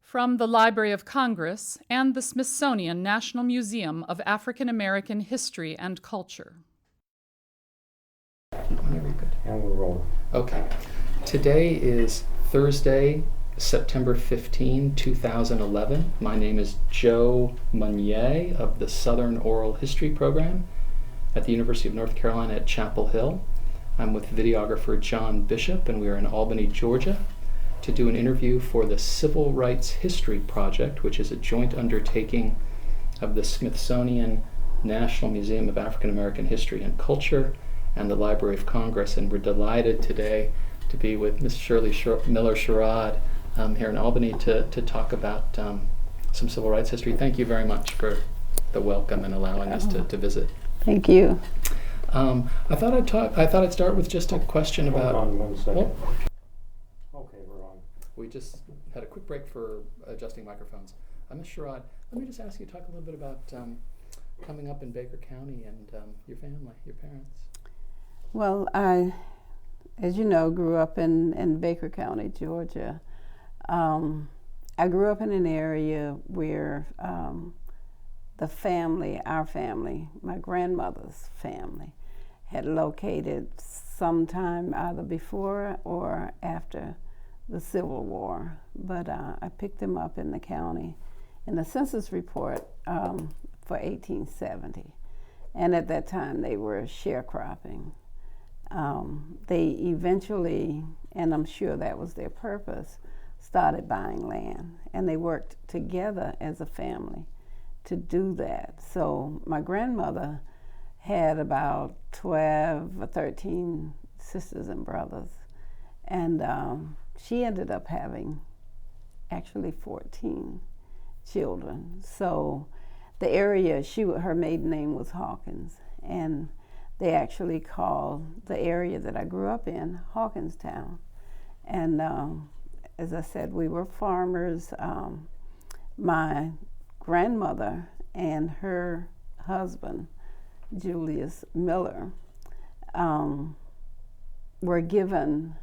From the Library of Congress and the Smithsonian National Museum of African American History and Culture. Whenever you're good. And we'll roll. Okay. Today is Thursday, September 15, 2011. My name is Joe Mosnier of the Southern Oral History Program at the University of North Carolina at Chapel Hill. I'm with videographer John Bishop, and we are in Albany, Georgia, to do an interview for the Civil Rights History Project, which is a joint undertaking of the Smithsonian National Museum of African American History and Culture and the Library of Congress. And we're delighted today to be with Ms. Shirley Miller Sherrod here in Albany to talk about some civil rights history. Thank you very much for the welcome and allowing us to visit. Thank you. I thought I'd start with just a question about. Hold on 1 second. Oh, Okay, we're on. we just had a quick break for adjusting microphones. Ms. Sherrod, let me just ask you to talk a little bit about coming up in Baker County and your family, your parents. Well, I, as you know, grew up in Baker County, Georgia. I grew up in an area where the family, our family, my grandmother's family, had located sometime either before or after the Civil War. But I picked them up in the county in the census report for 1870. And at that time they were sharecropping. They eventually, and I'm sure that was their purpose, started buying land. And they worked together as a family to do that. So my grandmother had about 12 or 13 sisters and brothers. And she ended up having actually 14 children. So the area, her maiden name was Hawkins. And they actually called the area that I grew up in Hawkinstown. And as I said, we were farmers. My grandmother and her husband, Julius Miller, were given,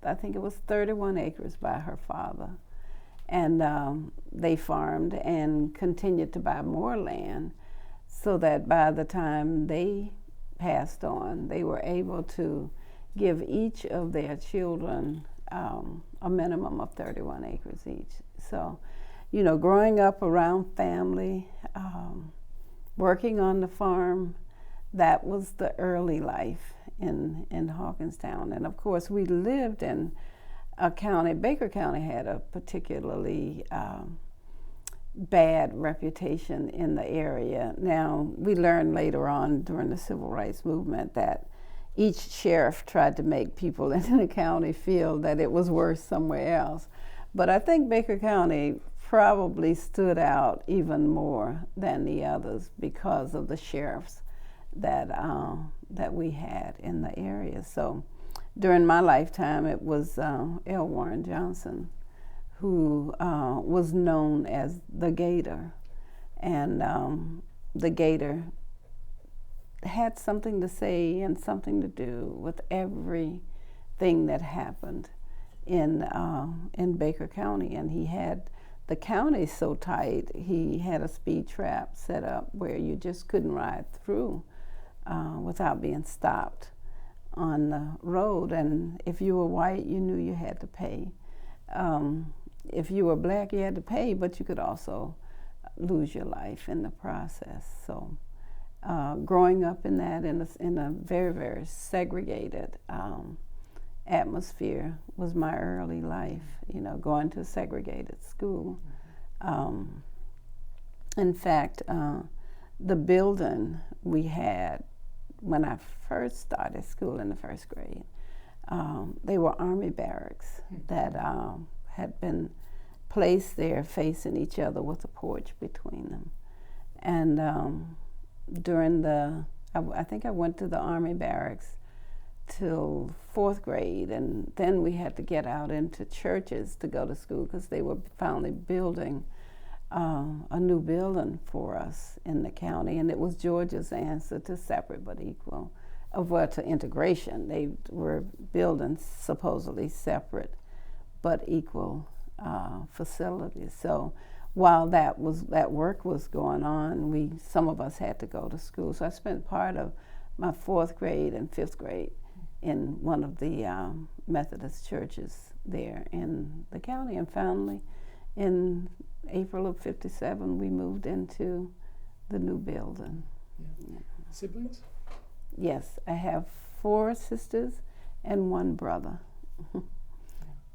I think it was 31 acres by her father. And they farmed and continued to buy more land so that by the time they passed on, they were able to give each of their children a minimum of 31 acres each. So, you know, growing up around family, working on the farm, that was the early life in Hawkinstown. And of course, we lived in a county, Baker County had a particularly bad reputation in the area. Now, we learned later on during the Civil Rights Movement that each sheriff tried to make people in the county feel that it was worse somewhere else. But I think Baker County probably stood out even more than the others because of the sheriffs that we had in the area. So during my lifetime, it was L. Warren Johnson, who was known as the Gator. And the Gator had something to say and something to do with everything that happened in Baker County. And he had the county so tight, he had a speed trap set up where you just couldn't ride through without being stopped on the road. And if you were white, you knew you had to pay. If you were black, you had to pay, but you could also lose your life in the process. So growing up in that, in a very, very segregated atmosphere was my early life, you know, going to a segregated school. In fact, the building we had when I first started school in the first grade, they were Army barracks that had been placed there facing each other with a porch between them. And during I think I went to the Army barracks till 4th grade, and then we had to get out into churches to go to school because they were finally building a new building for us in the county, and it was Georgia's answer to separate but equal, to integration. They were building supposedly separate but equal facilities. So while that work was going on, some of us had to go to school. So I spent part of my 4th grade and 5th grade in one of the Methodist churches there in the county. And finally, in April of '57, we moved into the new building. Yeah. Siblings? Yes, I have 4 sisters and 1 brother.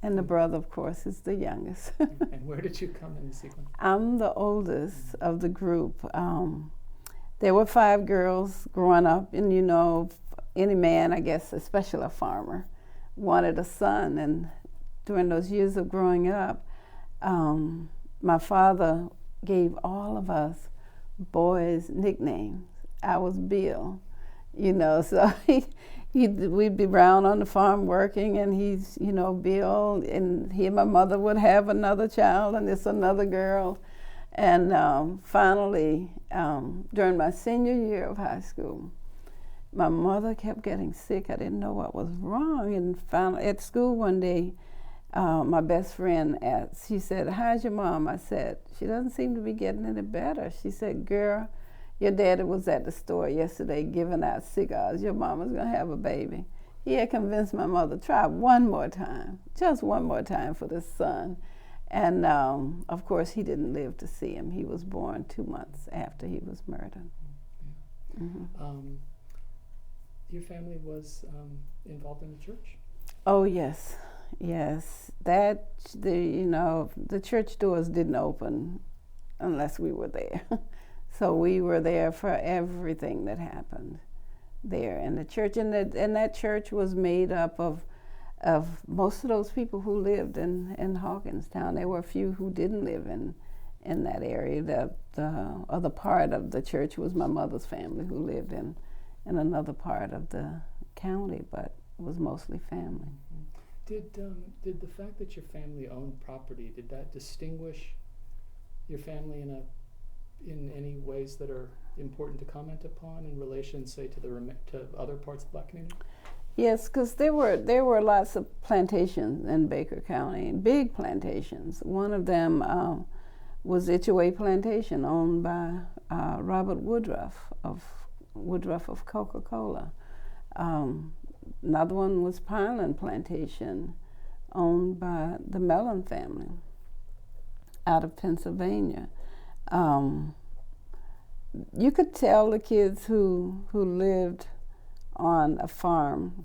And the brother, of course, is the youngest. And where did you come in the sequence? I'm the oldest of the group. There were 5 girls growing up, and you know, any man, I guess, especially a farmer, wanted a son. And during those years of growing up, my father gave all of us boys nicknames. I was Bill, you know, so we'd be around on the farm working, and he's, you know, Bill, and he and my mother would have another child, and it's another girl. And finally, during my senior year of high school, my mother kept getting sick. I didn't know what was wrong. And finally, at school one day, my best friend asked, she said, "How's your mom?" I said, "She doesn't seem to be getting any better." She said, "Girl, your daddy was at the store yesterday giving out cigars. Your mama's going to have a baby." He had convinced my mother, try one more time, just one more time for this son. And of course, he didn't live to see him. He was born 2 months after he was murdered. Yeah. Mm-hmm. Your family was involved in the church? Oh, yes. Yes. The church doors didn't open unless we were there. So we were there for everything that happened there in the church. And that church was made up of most of those people who lived in Hawkinstown. There were a few who didn't live in that area. The other part of the church was my mother's family, who lived in another part of the county, but it was mostly family. Mm-hmm. Did the fact that your family owned property, did that distinguish your family in any ways that are important to comment upon in relation, say, to other parts of the Black community? Yes, because there were lots of plantations in Baker County, big plantations. One of them was Itchaway Plantation, owned by Robert Woodruff of Coca-Cola. Another one was Pineland Plantation, owned by the Mellon family out of Pennsylvania. You could tell the kids who lived on a farm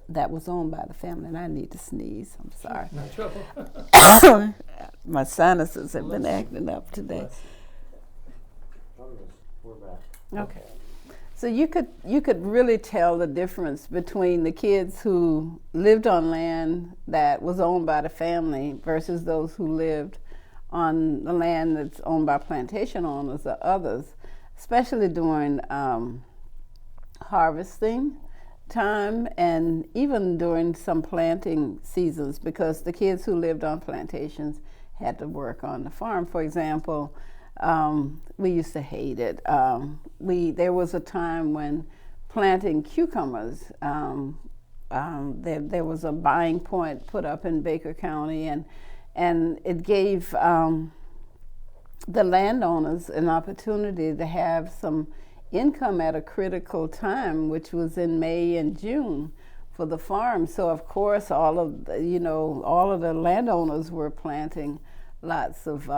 that was owned by the family, and I need to sneeze, I'm sorry. No trouble. My sinuses have been acting up today. We're back. Okay. So you could really tell the difference between the kids who lived on land that was owned by the family versus those who lived on the land that's owned by plantation owners or others, especially during harvesting time and even during some planting seasons, because the kids who lived on plantations had to work on the farm. For example, we used to hate it. There was a time when planting cucumbers, there was a buying point put up in Baker County, and it gave the landowners an opportunity to have some income at a critical time, which was in May and June for the farm. So of course all of the landowners were planting lots of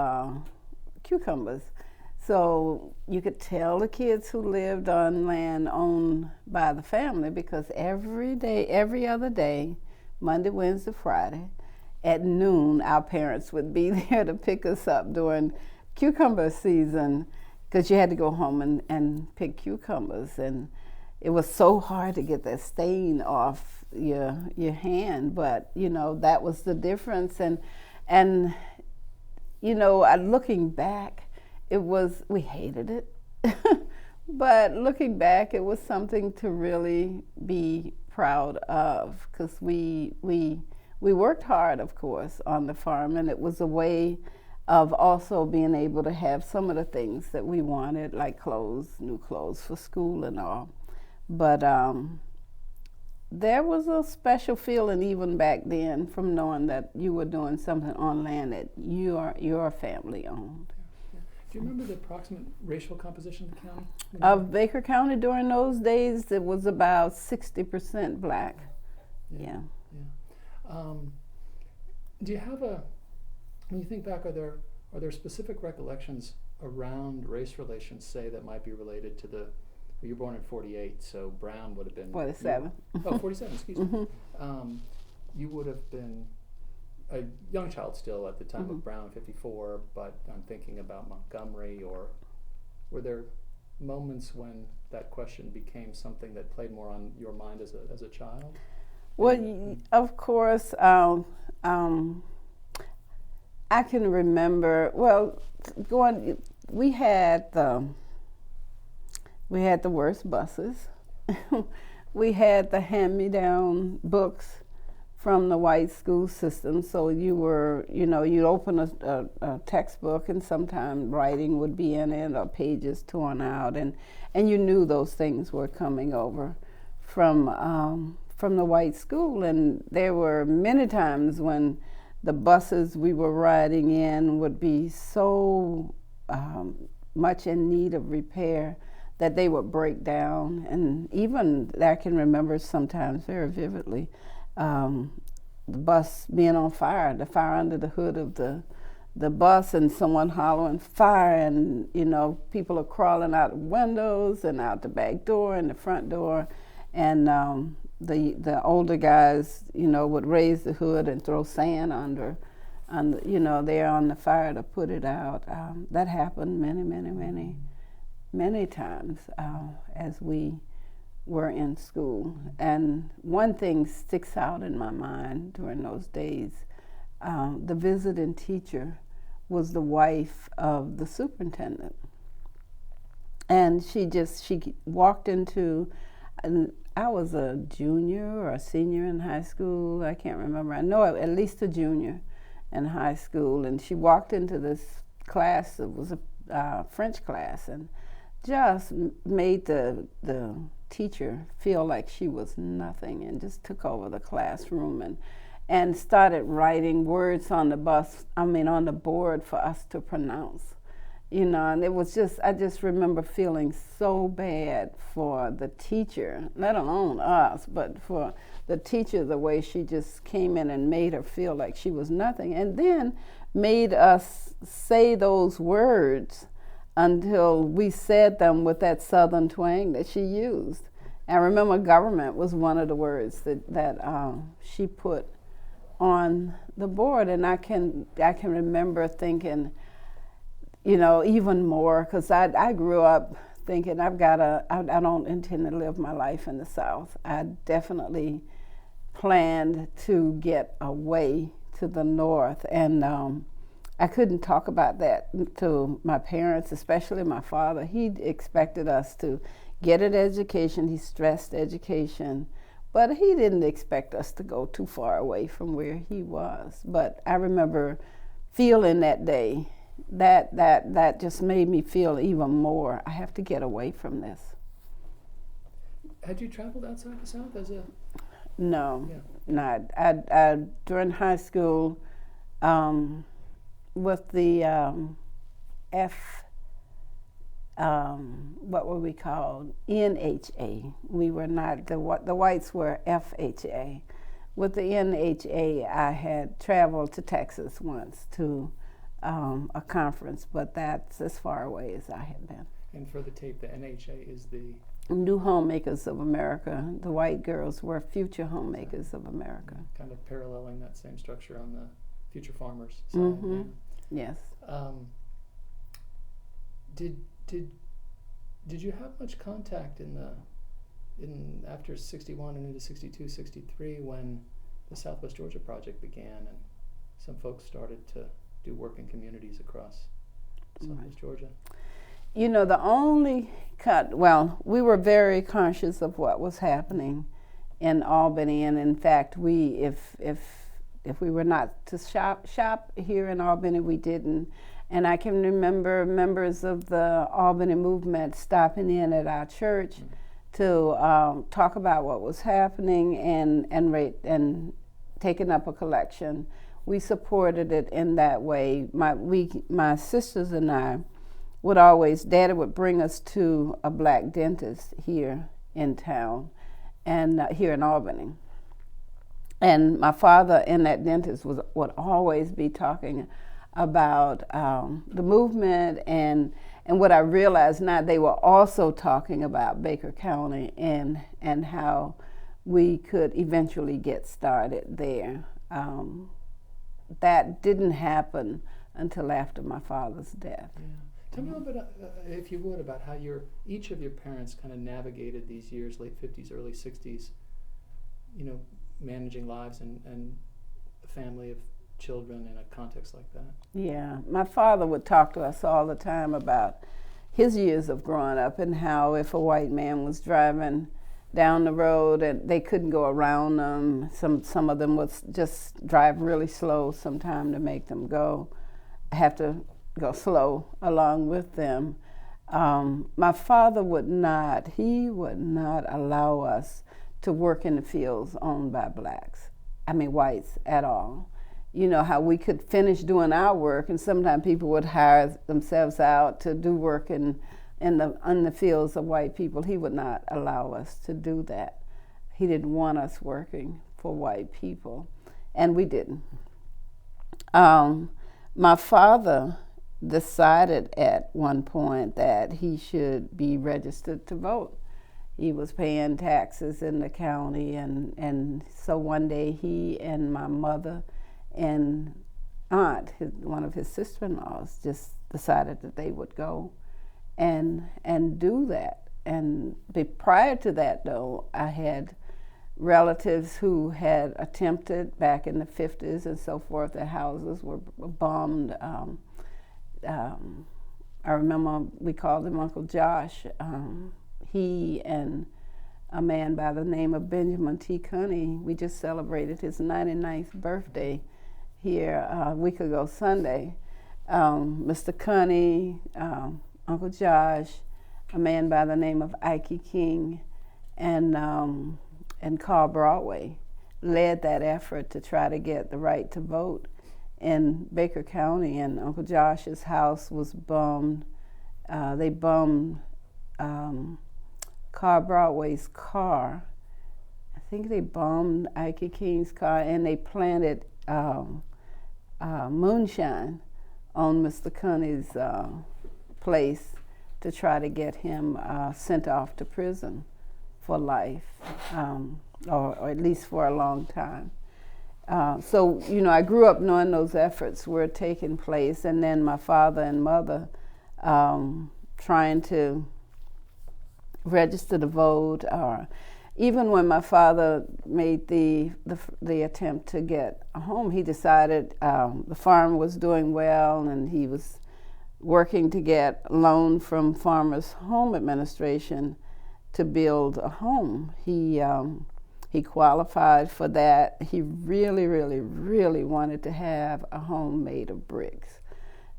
cucumbers. So you could tell the kids who lived on land owned by the family, because every other day, Monday, Wednesday, Friday, at noon, our parents would be there to pick us up during cucumber season, because you had to go home and pick cucumbers. And it was so hard to get that stain off your hand, but that was the difference. And looking back, we hated it. But looking back, it was something to really be proud of, because we worked hard, of course, on the farm, and it was a way of also being able to have some of the things that we wanted, like new clothes for school and all. But there was a special feeling even back then from knowing that you were doing something on land that your family owned. Yeah. Do you remember the approximate racial composition of the county? Of Baker County during those days, it was about 60% black. Yeah. Do you have when you think back, are there specific recollections around race relations, say, that might be related to you were born in 48, so Brown would have been 47. 47, excuse me. You would have been a young child still at the time of Brown, 54, but I'm thinking about Montgomery, or were there moments when that question became something that played more on your mind as a child? Well, of course, I can remember, we had the worst buses. We had the hand-me-down books from the white school system. So you'd open a textbook, and sometimes writing would be in it or pages torn out, and you knew those things were coming over from the white school. And there were many times when the buses we were riding in would be so much in need of repair that they would break down. And even I can remember sometimes very vividly the bus being on fire, the fire under the hood of the bus, and someone hollering fire, and people are crawling out the windows and out the back door and the front door, and the older guys would raise the hood and throw sand under there on the fire to put it out. That happened many times as we were in school. And one thing sticks out in my mind during those days. The visiting teacher was the wife of the superintendent, and she walked into, and I was a junior or a senior in high school, I can't remember. I know at least a junior in high school, and she walked into this class. It was a French class, and just made the teacher feel like she was nothing, and just took over the classroom and started writing words on the board for us to pronounce. And it was I just remember feeling so bad for the teacher, let alone us, but for the teacher, the way she just came in and made her feel like she was nothing, and then made us say those words until we said them with that southern twang that she used. I remember government was one of the words that she put on the board, and I can remember thinking, even more, because I grew up thinking I don't intend to live my life in the South. I definitely planned to get away to the North, and I couldn't talk about that to my parents, especially my father. He expected us to get an education. He stressed education, but he didn't expect us to go too far away from where he was. But I remember feeling that day, that just made me feel even more, I have to get away from this. Had you traveled outside the South as a... No, not. I during high school, with the what were we called? NHA. We were not, the whites were FHA. With the NHA, I had traveled to Texas once to a conference, but that's as far away as I had been. And for the tape, the NHA is the... New Homemakers of America. The white girls were future homemakers of America. Kind of paralleling that same structure on the future farmers side. Mm-hmm. Yeah. Yes. Did you have much contact in after 61 and into 62, 63 when the Southwest Georgia Project began and some folks started to do work in communities across Southwest Georgia? The only we were very conscious of what was happening in Albany, and in fact, if we were not to shop here in Albany, we didn't. And I can remember members of the Albany movement stopping in at our church to talk about what was happening and taking up a collection. We supported it in that way. My sisters and I would always, Daddy would bring us to a black dentist here in town, and here in Albany. And my father and that dentist would always be talking about the movement, and what I realized now, they were also talking about Baker County and how we could eventually get started there. That didn't happen until after my father's death. Yeah. Tell me a little bit, if you would, about how each of your parents kind of navigated these years, late 50s, early 60s, managing lives and a family of children in a context like that. Yeah, my father would talk to us all the time about his years of growing up and how if a white man was driving down the road and they couldn't go around them, some of them would just drive really slow sometime to make them have to go slow along with them. My father would not allow us to work in the fields owned by whites at all. You know, how we could finish doing our work, and sometimes people would hire themselves out to do work in the fields of white people. He would not allow us to do that. He didn't want us working for white people, and we didn't. My father decided at one point that he should be registered to vote. He was paying taxes in the county, and so one day he and my mother and aunt, one of his sister-in-laws, just decided that they would go and do that. And prior to that, though, I had relatives who had attempted back in the 50s and so forth. Their houses were bombed. I remember we called him Uncle Josh. He and a man by the name of Benjamin T. Cunney, we just celebrated his 99th birthday here a week ago Sunday. Mr. Cunney, Uncle Josh, a man by the name of Ike King, and Carl Broadway led that effort to try to get the right to vote in Baker County, and Uncle Josh's house was bombed. They bombed Carl Broadway's car. I think they bombed Ike King's car, and they planted moonshine on Mr. Cunney's place to try to get him sent off to prison for life, or at least for a long time. So, I grew up knowing those efforts were taking place, and then my father and mother trying to register to vote, or even when my father made the attempt to get a home, he decided the farm was doing well, and he was working to get a loan from Farmers Home Administration to build a home. He qualified for that. He really, really, really wanted to have a home made of bricks.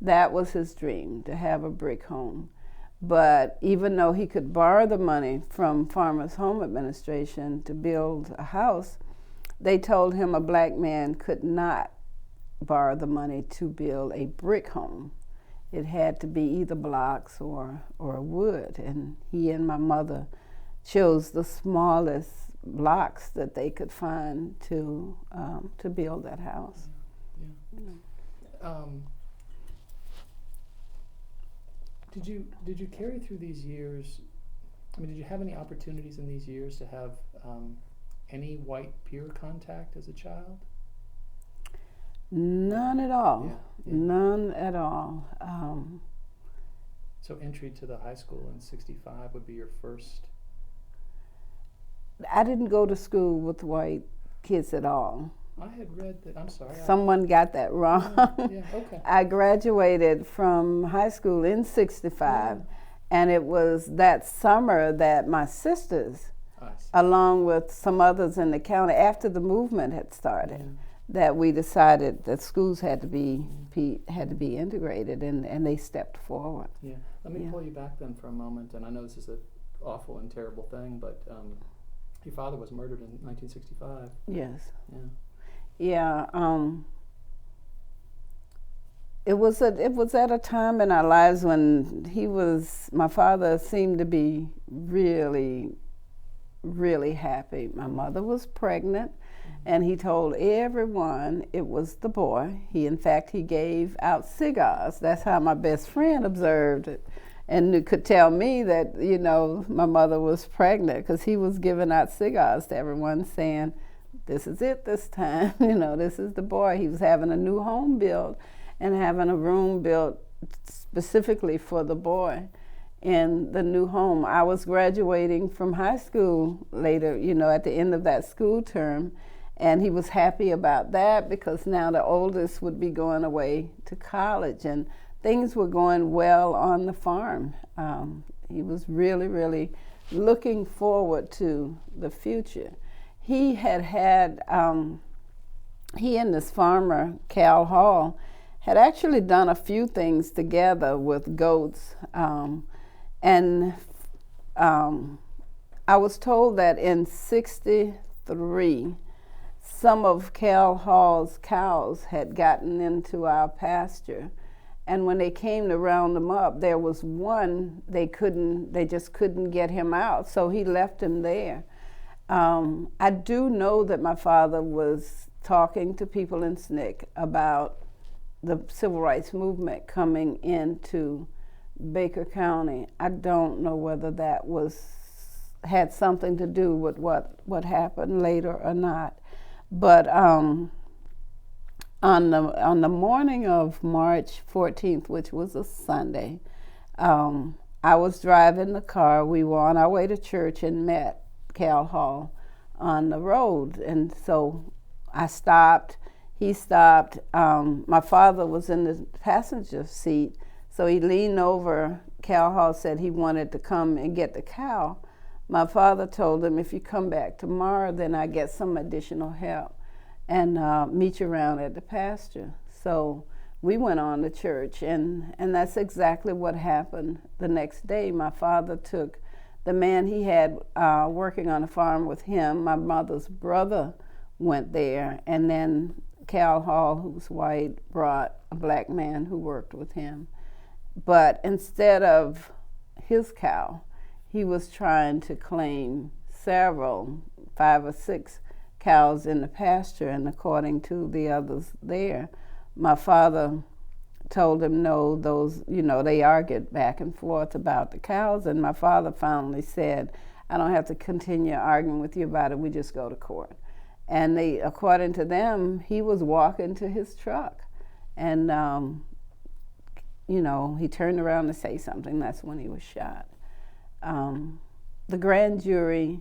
That was his dream, to have a brick home. But even though he could borrow the money from Farmers Home Administration to build a house, they told him a black man could not borrow the money to build a brick home. It had to be either blocks or wood, and he and my mother chose the smallest blocks that they could find to build that house. Yeah. Did you carry through these years? I mean, did you have any opportunities in these years to have any white peer contact as a child? None at all. Yeah. None at all. So entry to the high school in '65 would be your first? I didn't go to school with white kids at all. I had read that. I'm sorry. Someone got that wrong. Yeah, okay. I graduated from high school in '65, and it was that summer that my sisters, along with some others in the county, after the movement had started, that we decided that schools had to be integrated, and they stepped forward. Yeah. Let me pull you back then for a moment, and I know this is a awful and terrible thing, but your father was murdered in 1965. Yes. Yeah. Yeah. It was at a time in our lives when my father seemed to be really, really happy. My mother was pregnant, and he told everyone it was the boy. In fact, he gave out cigars. That's how my best friend observed it, and could tell me that, my mother was pregnant, because he was giving out cigars to everyone saying, this is it this time, this is the boy. He was having a new home built and having a room built specifically for the boy in the new home. I was graduating from high school later, at the end of that school term, and he was happy about that because now the oldest would be going away to college, and things were going well on the farm. He was really, really looking forward to the future. He and this farmer, Cal Hall, had actually done a few things together with goats. I was told that in '63, some of Cal Hall's cows had gotten into our pasture. And when they came to round them up, there was one, they just couldn't get him out. So he left him there. I do know that my father was talking to people in SNCC about the civil rights movement coming into Baker County. I don't know whether that had something to do with what happened later or not. But on the morning of March 14th, which was a Sunday, I was driving the car. We were on our way to church and met Cal Hall on the road. And so I stopped. He stopped. My father was in the passenger seat, so he leaned over. Cal Hall said he wanted to come and get the cow. My father told him, if you come back tomorrow, then I get some additional help and meet you around at the pasture. So we went on to church, and that's exactly what happened the next day. My father took the man he had working on a farm with him. My mother's brother went there, and then Cal Hall, who was white, brought a black man who worked with him. But instead of his cow, he was trying to claim 5 or 6 cows in the pasture, and according to the others there, my father told him no, they argued back and forth about the cows, and my father finally said, I don't have to continue arguing with you about it, we just go to court. And according to them, he was walking to his truck, and he turned around to say something. That's when he was shot. The grand jury,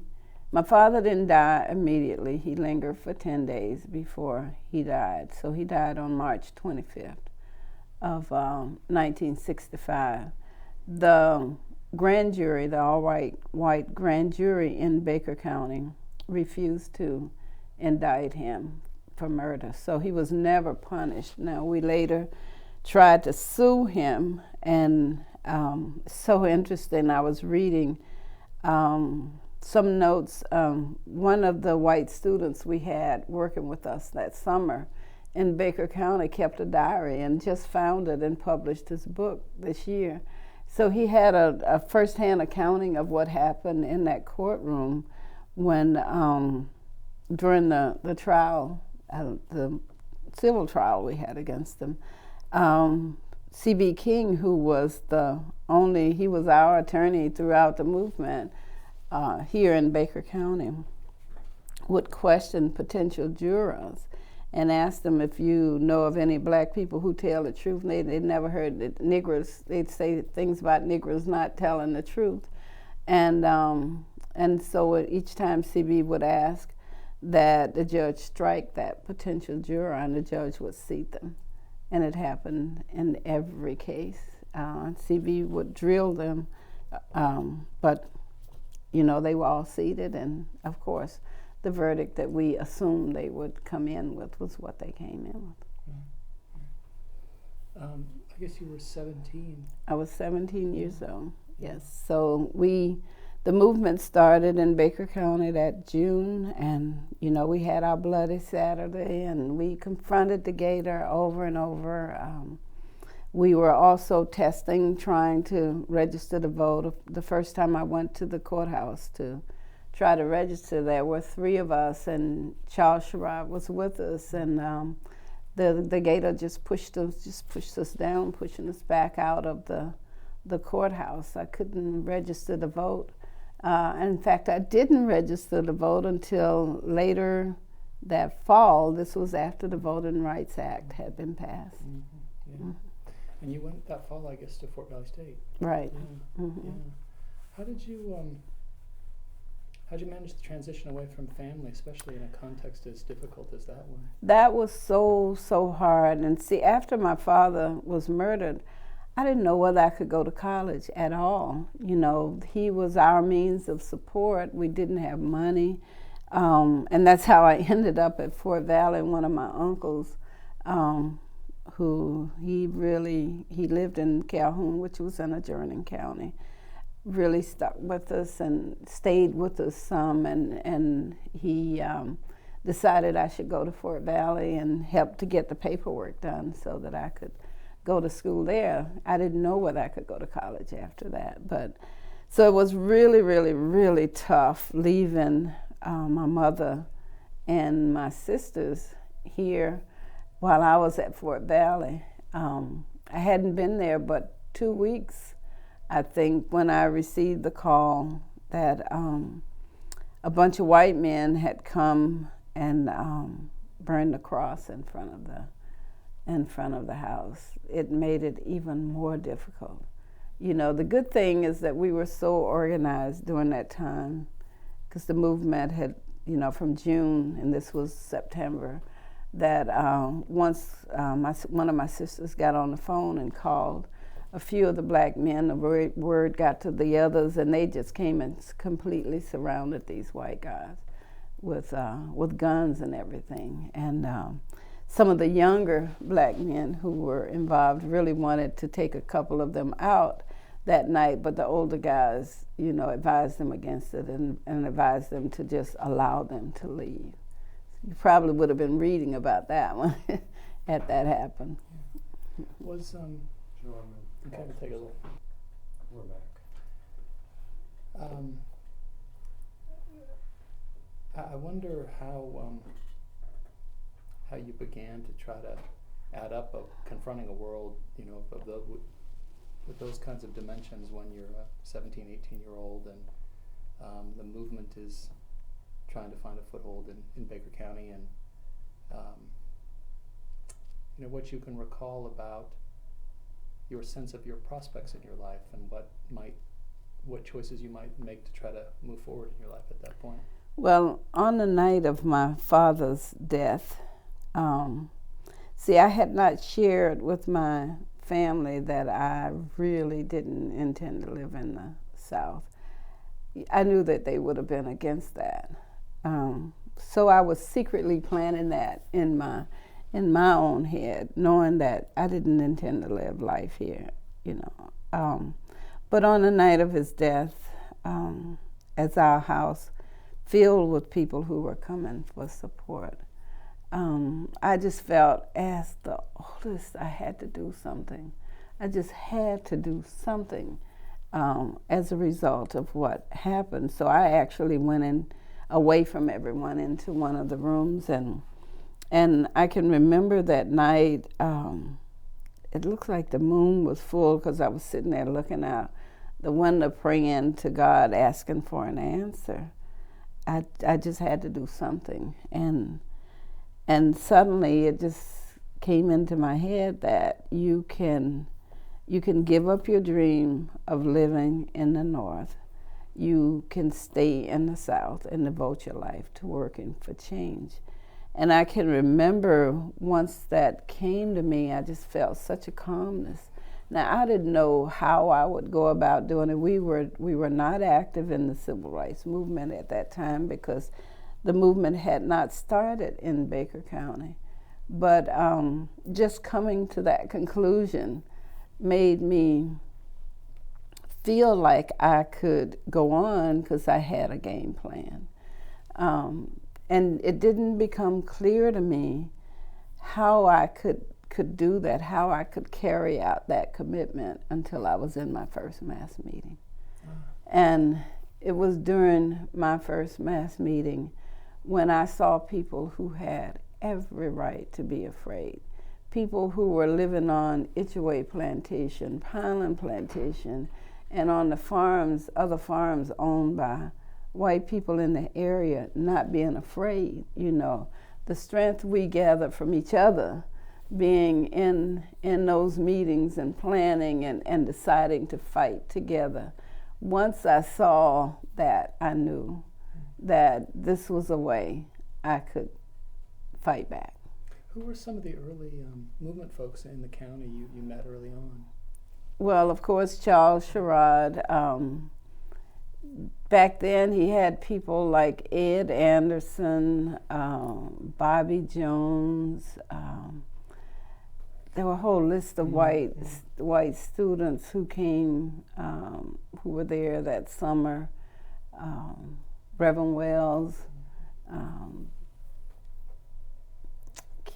my father didn't die immediately. He lingered for 10 days before he died. So he died on March 25th of 1965. The grand jury, the all-white grand jury in Baker County, refused to indict him for murder. So he was never punished. Now, we later tried to sue him, and so interesting, I was reading some notes. One of the white students we had working with us that summer in Baker County kept a diary and just found it and published his book this year. So he had a firsthand accounting of what happened in that courtroom when during the trial, the civil trial we had against him. C.B. King, who was he was our attorney throughout the movement here in Baker County, would question potential jurors and ask them, if you know of any black people who tell the truth. They'd never heard that Negroes, they'd say things about Negroes not telling the truth. And so each time C.B. would ask that the judge strike that potential juror, and the judge would seat them. And it happened in every case. C.B. would drill them, but they were all seated, and of course, the verdict that we assumed they would come in with was what they came in with. I guess you were 17. I was 17 years old, yes. So the movement started in Baker County that June, and we had our Bloody Saturday, and we confronted the gator over and over. We were also testing, trying to register to vote. The first time I went to the courthouse to try to register, there were 3 of us, and Charles Sherrod was with us, and the gator just pushed us down, pushing us back out of the courthouse. I couldn't register to vote. In fact, I didn't register to vote until later that fall. This was after the Voting Rights Act had been passed. Mm-hmm. Yeah. Mm-hmm. And you went that fall, I guess, to Fort Valley State. Right. Yeah. Mm-hmm. Yeah. How did you manage the transition away from family, especially in a context as difficult as that one? That was so hard. And see, after my father was murdered, I didn't know whether I could go to college at all. He was our means of support. We didn't have money. And that's how I ended up at Fort Valley. One of my uncles, he lived in Calhoun, which was in adjoining county, really stuck with us and stayed with us some, and he decided I should go to Fort Valley and help to get the paperwork done so that I could go to school there. I didn't know whether I could go to college after that, but so it was really, really, really tough leaving my mother and my sisters here while I was at Fort Valley. I hadn't been there but 2 weeks, I think, when I received the call that a bunch of white men had come and burned the cross in front of the house. It made it even more difficult. The good thing is that we were so organized during that time, because the movement had, from June, and this was September, that once one of my sisters got on the phone and called a few of the black men, the word got to the others, and they just came and completely surrounded these white guys with guns and everything. And some of the younger black men who were involved really wanted to take a couple of them out that night, but the older guys, advised them against it and advised them to just allow them to leave. You probably would have been reading about that one had that happened. Was okay, we'll take a look. We're back. I wonder how you began to try to add up of confronting a world, with those kinds of dimensions when you're a 17, 18-year-old, and the movement is trying to find a foothold in Baker County, and what you can recall about your sense of your prospects in your life, and what choices you might make to try to move forward in your life at that point. Well, on the night of my father's death, I had not shared with my family that I really didn't intend to live in the South. I knew that they would have been against that. So I was secretly planning that in my own head, knowing that I didn't intend to live life here, But on the night of his death, as our house filled with people who were coming for support, I just felt, as the oldest, I had to do something. I just had to do something as a result of what happened. So I actually went in away from everyone into one of the rooms, and I can remember that night, it looked like the moon was full because I was sitting there looking out the window praying to God, asking for an answer. I just had to do something, and suddenly it just came into my head that you can give up your dream of living in the North. You can stay in the South and devote your life to working for change. And I can remember once that came to me, I just felt such a calmness. Now, I didn't know how I would go about doing it. We were not active in the civil rights movement at that time because the movement had not started in Baker County. But just coming to that conclusion made me feel like I could go on because I had a game plan. And it didn't become clear to me how I could do that, how I could carry out that commitment until I was in my first mass meeting. And it was during my first mass meeting when I saw people who had every right to be afraid. People who were living on Itchaway Plantation, Pineland Plantation, and on the farms, other farms owned by white people in the area, not being afraid. You know, the strength we gather from each other, being in those meetings and planning and deciding to fight together. Once I saw that, I knew that this was a way I could fight back. Who were some of the early movement folks in the county you met early on? Well, of course, Charles Sherrod. Back then, he had people like Ed Anderson, Bobby Jones. There were a whole list of white students who came, who were there that summer. Reverend Wells.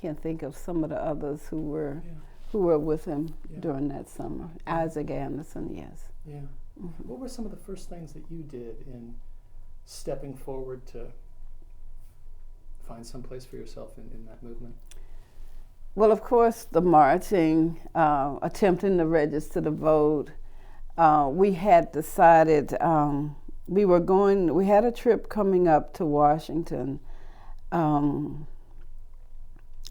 Can't think of some of the others who were with him during that summer. Isaac Anderson, yes. Yeah. Mm-hmm. What were some of the first things that you did in stepping forward to find some place for yourself in that movement? Well, of course, the marching, attempting to register to vote. We had decided we had a trip coming up to Washington.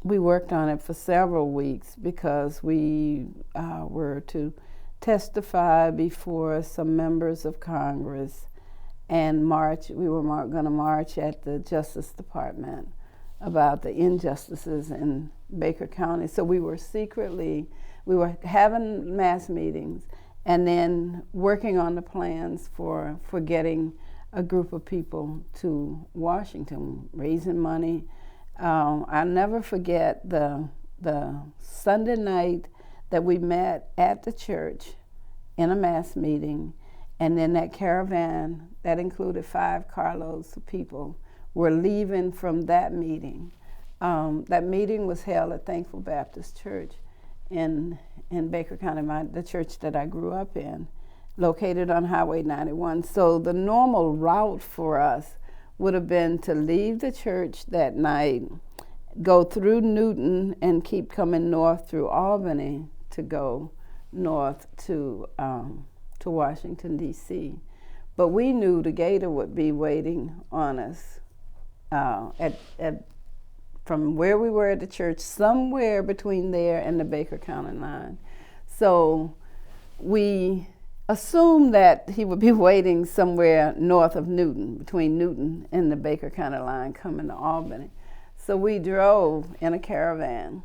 We worked on it for several weeks because we were to testify before some members of Congress and march. We were going to march at the Justice Department about the injustices in Baker County. So we were having mass meetings and then working on the plans for getting a group of people to Washington, raising money. I'll never forget the Sunday night that we met at the church in a mass meeting, and then that caravan that included 5 carloads of people were leaving from that meeting. That meeting was held at Thankful Baptist Church in Baker County, the church that I grew up in, located on Highway 91. So the normal route for us would have been to leave the church that night, go through Newton, and keep coming north through Albany to go north to Washington, D.C. But we knew the gator would be waiting on us from where we were at the church, somewhere between there and the Baker County line. So we assumed that he would be waiting somewhere north of Newton, between Newton and the Baker County line coming to Albany. So we drove in a caravan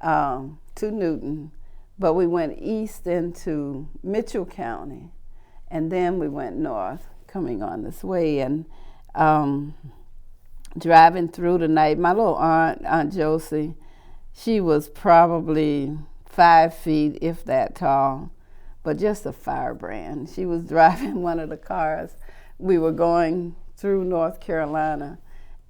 to Newton, but we went east into Mitchell County, and then we went north, coming on this way, and driving through the night. My little Aunt Josie, she was probably 5 feet, if that tall, but just a firebrand. She was driving one of the cars. We were going through North Carolina,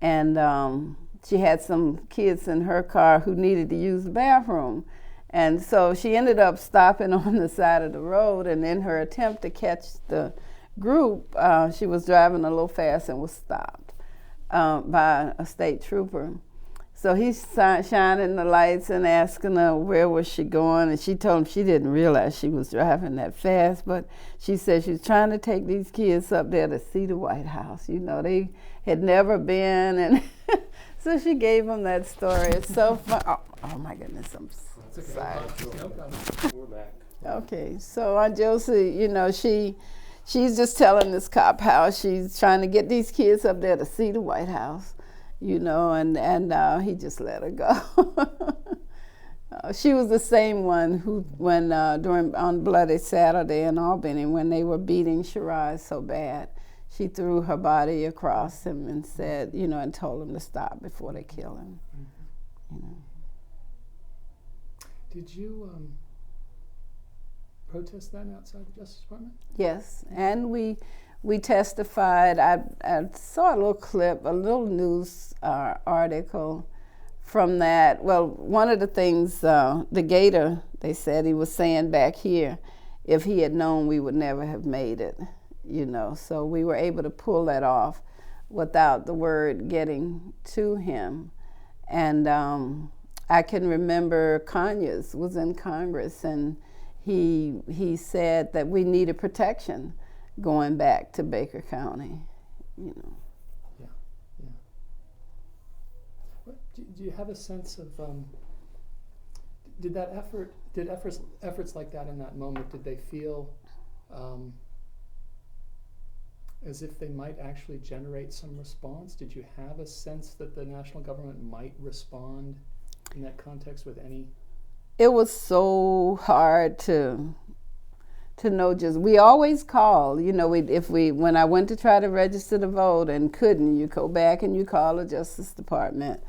and she had some kids in her car who needed to use the bathroom. And so she ended up stopping on the side of the road, and in her attempt to catch the group, she was driving a little fast and was stopped by a state trooper. So he's shining the lights and asking her where was she going, and she told him she didn't realize she was driving that fast, but she said she was trying to take these kids up there to see the White House. You know, they had never been, and so she gave them that story. It's so fun. Oh my goodness, I'm sorry. We're back. Okay, so Aunt Josie, you know, she's just telling this cop how she's trying to get these kids up there to see the White House, you know, and he just let her go. She was the same one who, when on Bloody Saturday in Albany, when they were beating Sherrod so bad, she threw her body across him and said, you know, and told him to stop before they kill him. You know. Did you protest then outside the Justice Department? Yes, and we testified. I saw a little clip, a little news article from that. Well, one of the things, the Gator, they said he was saying back here, if he had known, we would never have made it, you know. So we were able to pull that off without the word getting to him. And I can remember Conyers was in Congress, and he said that we needed protection going back to Baker County, you know. Yeah, yeah. What, do you have a sense of, did efforts like that in that moment, did they feel as if they might actually generate some response? Did you have a sense that the national government might respond in that context with any? It was so hard to know. Just we always call, you know. When I went to try to register to vote and couldn't, you go back and you call the Justice Department.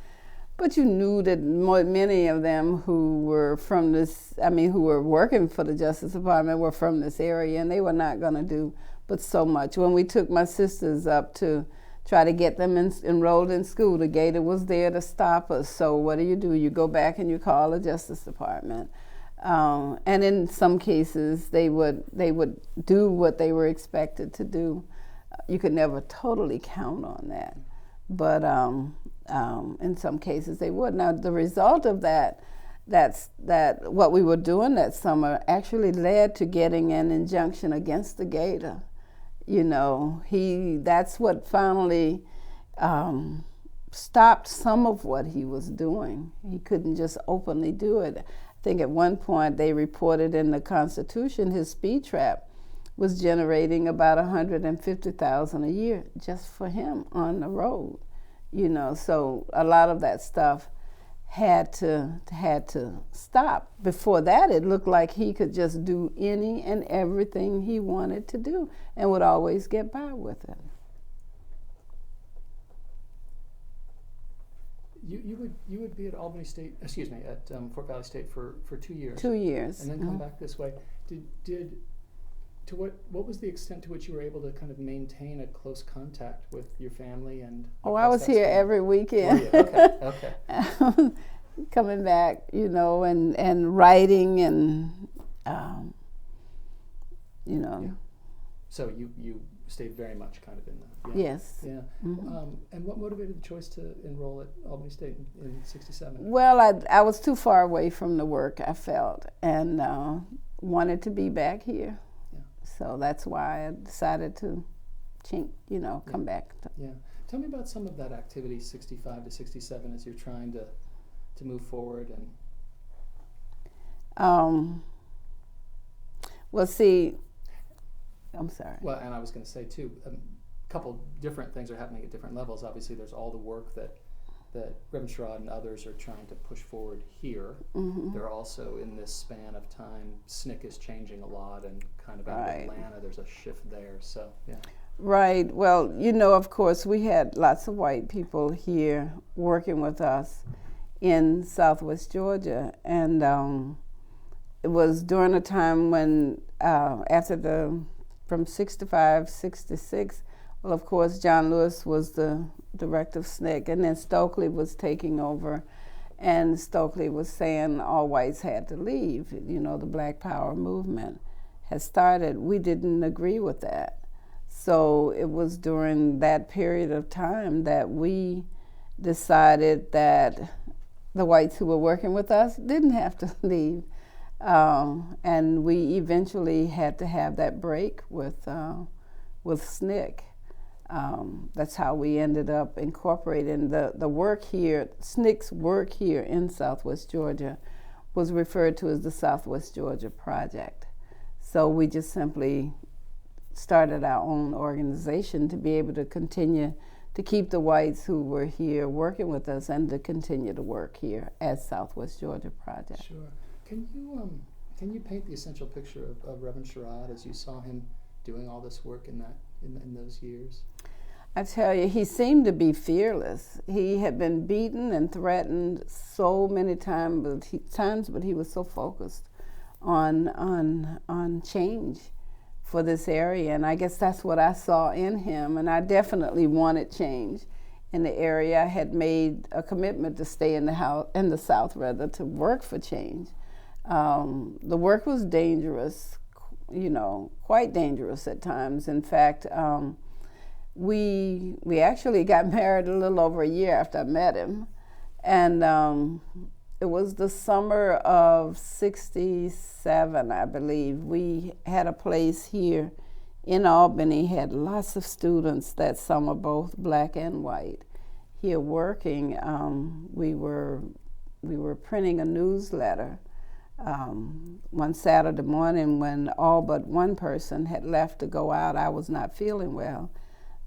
But you knew that many of them who were from this, who were working for the Justice Department were from this area, and they were not going to do but so much. When we took my sisters up to try to get them enrolled in school, the Gator was there to stop us. So what do? You go back and you call the Justice Department. And in some cases, they would do what they were expected to do. You could never totally count on that. But in some cases, they would. Now, the result of that what we were doing that summer actually led to getting an injunction against the Gator. You know, that's what finally stopped some of what he was doing. He couldn't just openly do it. I think at one point they reported in the Constitution his speed trap was generating about $150,000 a year just for him on the road. You know, so a lot of that stuff had to stop. Before that, it looked like he could just do any and everything he wanted to do and would always get by with it. You would be at Albany State, at Fort Valley State for 2 years. 2 years. And then come back this way. What was the extent to which you were able to kind of maintain a close contact with your family and? Oh, I was here every weekend. Okay. Coming back, you know, and writing and, you know. Yeah. So you stayed very much kind of in the. Yeah. Yes. Yeah. Mm-hmm. And what motivated the choice to enroll at Albany State in '67? Well, I was too far away from the work, I felt, and wanted to be back here. So that's why I decided to, come back. Yeah. Tell me about some of that activity, 65 to 67, as you're trying to move forward and. Well, see, I'm sorry. Well, and I was going to say too, a couple different things are happening at different levels. Obviously, there's all the work that Reverend Sherrod and others are trying to push forward here. Mm-hmm. They're also, in this span of time, SNCC is changing a lot, and kind of out of Atlanta, there's a shift there. So, yeah. Right. Well, you know, of course, we had lots of white people here working with us in Southwest Georgia, and it was during a time when, from 65, 66, well, of course, John Lewis was the director of SNCC, and then Stokely was taking over, and Stokely was saying all whites had to leave. You know, the Black Power movement had started. We didn't agree with that. So it was during that period of time that we decided that the whites who were working with us didn't have to leave. And we eventually had to have that break with SNCC. That's how we ended up incorporating the work here. SNCC's work here in Southwest Georgia was referred to as the Southwest Georgia Project. So we just simply started our own organization to be able to continue to keep the whites who were here working with us and to continue to work here as Southwest Georgia Project. Sure. Can you paint the essential picture of Reverend Sherrod as you saw him doing all this work in those years? I tell you, he seemed to be fearless. He had been beaten and threatened so many times, but he was so focused on change for this area. And I guess that's what I saw in him. And I definitely wanted change in the area. I had made a commitment to stay in the South rather, to work for change. The work was dangerous, quite dangerous at times. In fact, we actually got married a little over a year after I met him. And it was the summer of '67, I believe. We had a place here in Albany, had lots of students that summer, both black and white, here working. We were printing a newsletter one Saturday morning when all but one person had left to go out. I was not feeling well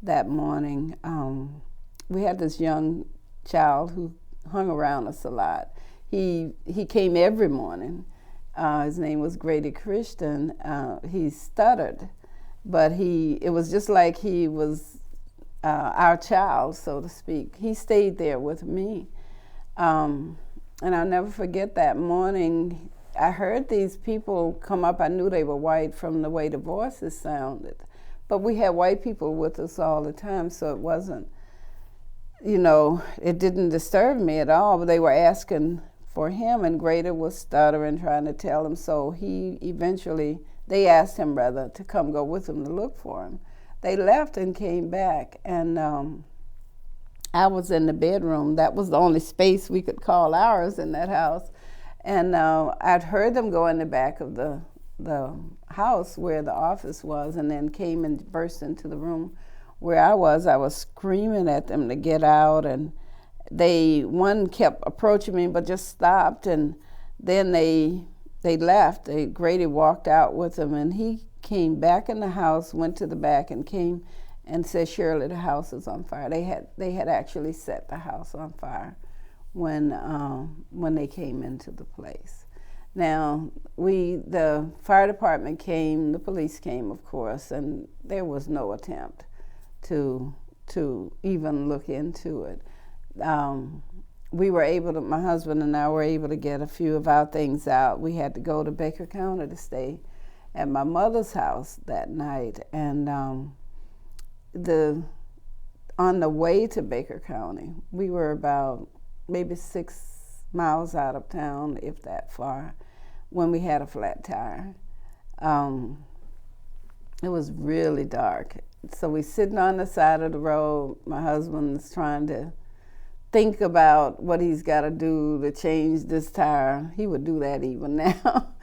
that morning. We had this young child who hung around us a lot. He came every morning. His name was Grady Christian. He stuttered, but it was just like he was our child, so to speak. He stayed there with me. And I'll never forget that morning. I heard these people come up. I knew they were white from the way the voices sounded. But we had white people with us all the time, so it wasn't, it didn't disturb me at all. But they were asking for him, and Grady was stuttering, trying to tell him. So they asked him rather to come go with them to look for him. They left and came back, and I was in the bedroom. That was the only space we could call ours in that house. And I'd heard them go in the back of the house where the office was, and then came and burst into the room where I was. I was screaming at them to get out, and one kept approaching me but just stopped, and then they left. Grady walked out with them, and he came back in the house, went to the back, and came and said, "Shirley, the house is on fire." They had actually set the house on fire when they came into the place. Now, the fire department came, the police came, of course, and there was no attempt to even look into it. My husband and I were able to get a few of our things out. We had to go to Baker County to stay at my mother's house that night. And on the way to Baker County, we were about maybe 6 miles out of town, if that far, when we had a flat tire. It was really dark. So we're sitting on the side of the road. My husband's trying to think about what he's got to do to change this tire. He would do that even now.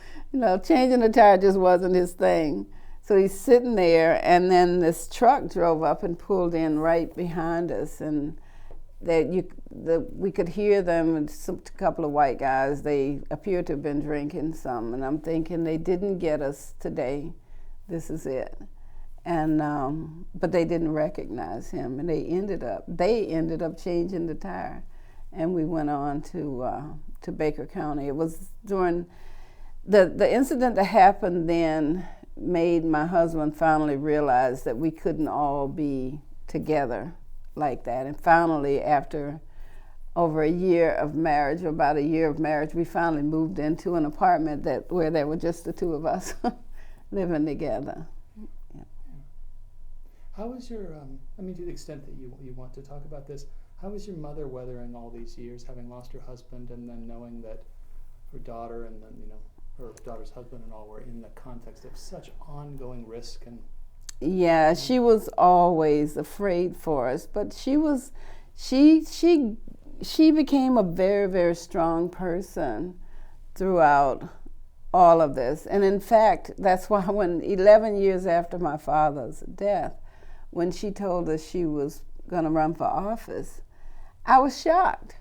Changing the tire just wasn't his thing. So he's sitting there, and then this truck drove up and pulled in right behind us, and we could hear them, and a couple of white guys. They appeared to have been drinking some, and I'm thinking, they didn't get us today. This is it. And but they didn't recognize him, and they ended up changing the tire, and we went on to Baker County. It was during the incident that happened then made my husband finally realize that we couldn't all be together like that. And finally, after over a year of marriage, or about a year of marriage, we finally moved into an apartment where there were just the two of us living together. How was your, to the extent that you want to talk about this, how was your mother weathering all these years, having lost her husband, and then knowing that her daughter and then, her daughter's husband and all were in the context of such ongoing risk? And yeah, she was always afraid for us, but she became a very, very strong person throughout all of this. And in fact, that's why when 11 years after my father's death, when she told us she was going to run for office, I was shocked.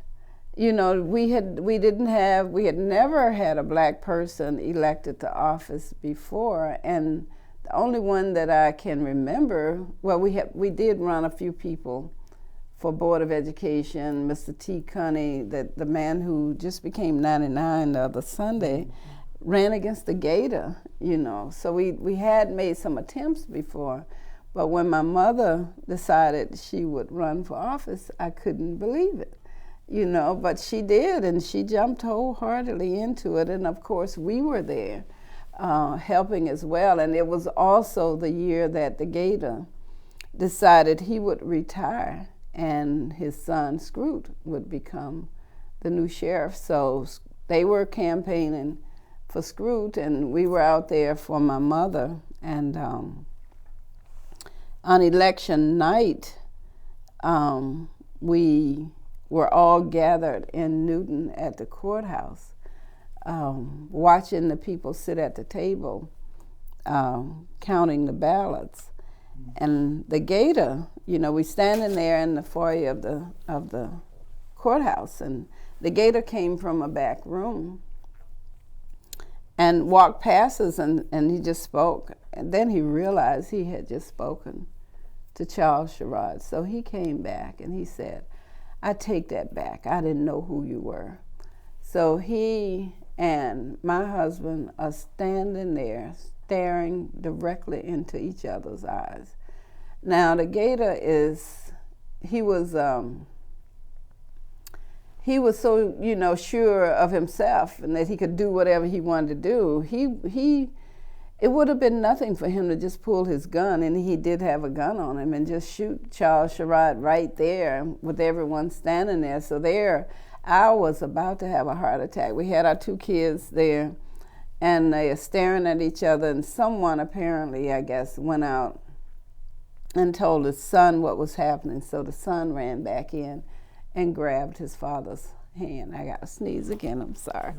We had never had a black person elected to office before, and the only one that I can remember, well, we did run a few people for Board of Education. Mr. T. Cunney, the man who just became 99 the other Sunday, ran against the Gator, So we had made some attempts before, but when my mother decided she would run for office, I couldn't believe it. But she did, and she jumped wholeheartedly into it, and of course we were there. helping as well. And it was also the year that the Gator decided he would retire and his son Scroot would become the new sheriff. So they were campaigning for Scroot, and we were out there for my mother. And on election night, we were all gathered in Newton at the courthouse, watching the people sit at the table, counting the ballots. And the Gator, we standing there in the foyer of the courthouse, and the Gator came from a back room and walked past us, and he just spoke. And then he realized he had just spoken to Charles Sherrod. So he came back and he said, "I take that back. I didn't know who you were." So he and my husband are standing there staring directly into each other's eyes. Now the Gator he was so, sure of himself and that he could do whatever he wanted to do. It would have been nothing for him to just pull his gun, and he did have a gun on him, and just shoot Charles Sherrod right there with everyone standing there. So I was about to have a heart attack. We had our 2 kids there, and they are staring at each other, and someone apparently, I guess, went out and told his son what was happening. So the son ran back in and grabbed his father's hand. I got to sneeze again, I'm sorry.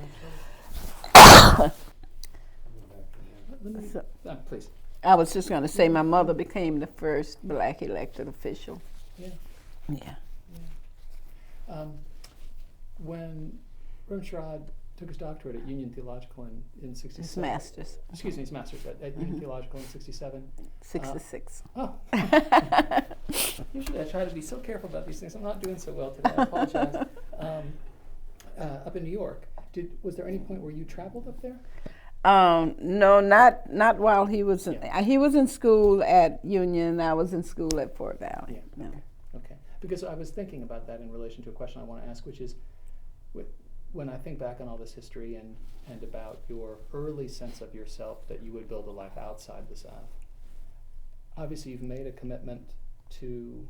Please. I was just going to say my mother became the first Black elected official. Yeah. Yeah. When Reverend Sherrod took his doctorate at Union Theological in 67. His master's. Excuse me, his master's at Union Theological in 67. 66. Usually I try to be so careful about these things. I'm not doing so well today. I apologize. Up in New York, was there any point where you traveled up there? No, not while he was in. He was in school at Union. I was in school at Fort Valley. Yeah. No. Okay. Because I was thinking about that in relation to a question I want to ask, which is, when I think back on all this history and about your early sense of yourself that you would build a life outside the South, obviously you've made a commitment to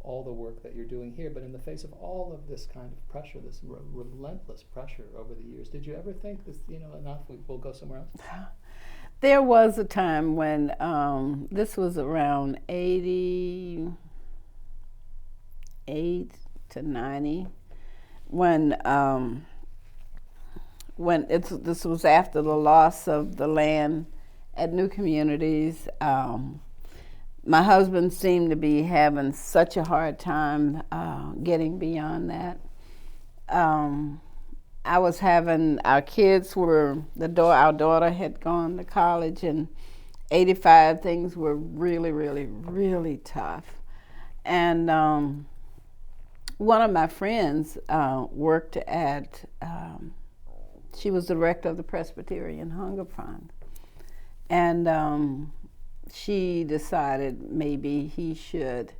all the work that you're doing here, but in the face of all of this kind of pressure, this relentless pressure over the years, did you ever think this, enough, we'll go somewhere else? There was a time when, this was around 88 to 90, this was after the loss of the land at New Communities. My husband seemed to be having such a hard time getting beyond that. Our kids our daughter had gone to college in '85. Things were really, really, really tough. And one of my friends worked at, she was the director of the Presbyterian Hunger Fund. And she decided maybe he should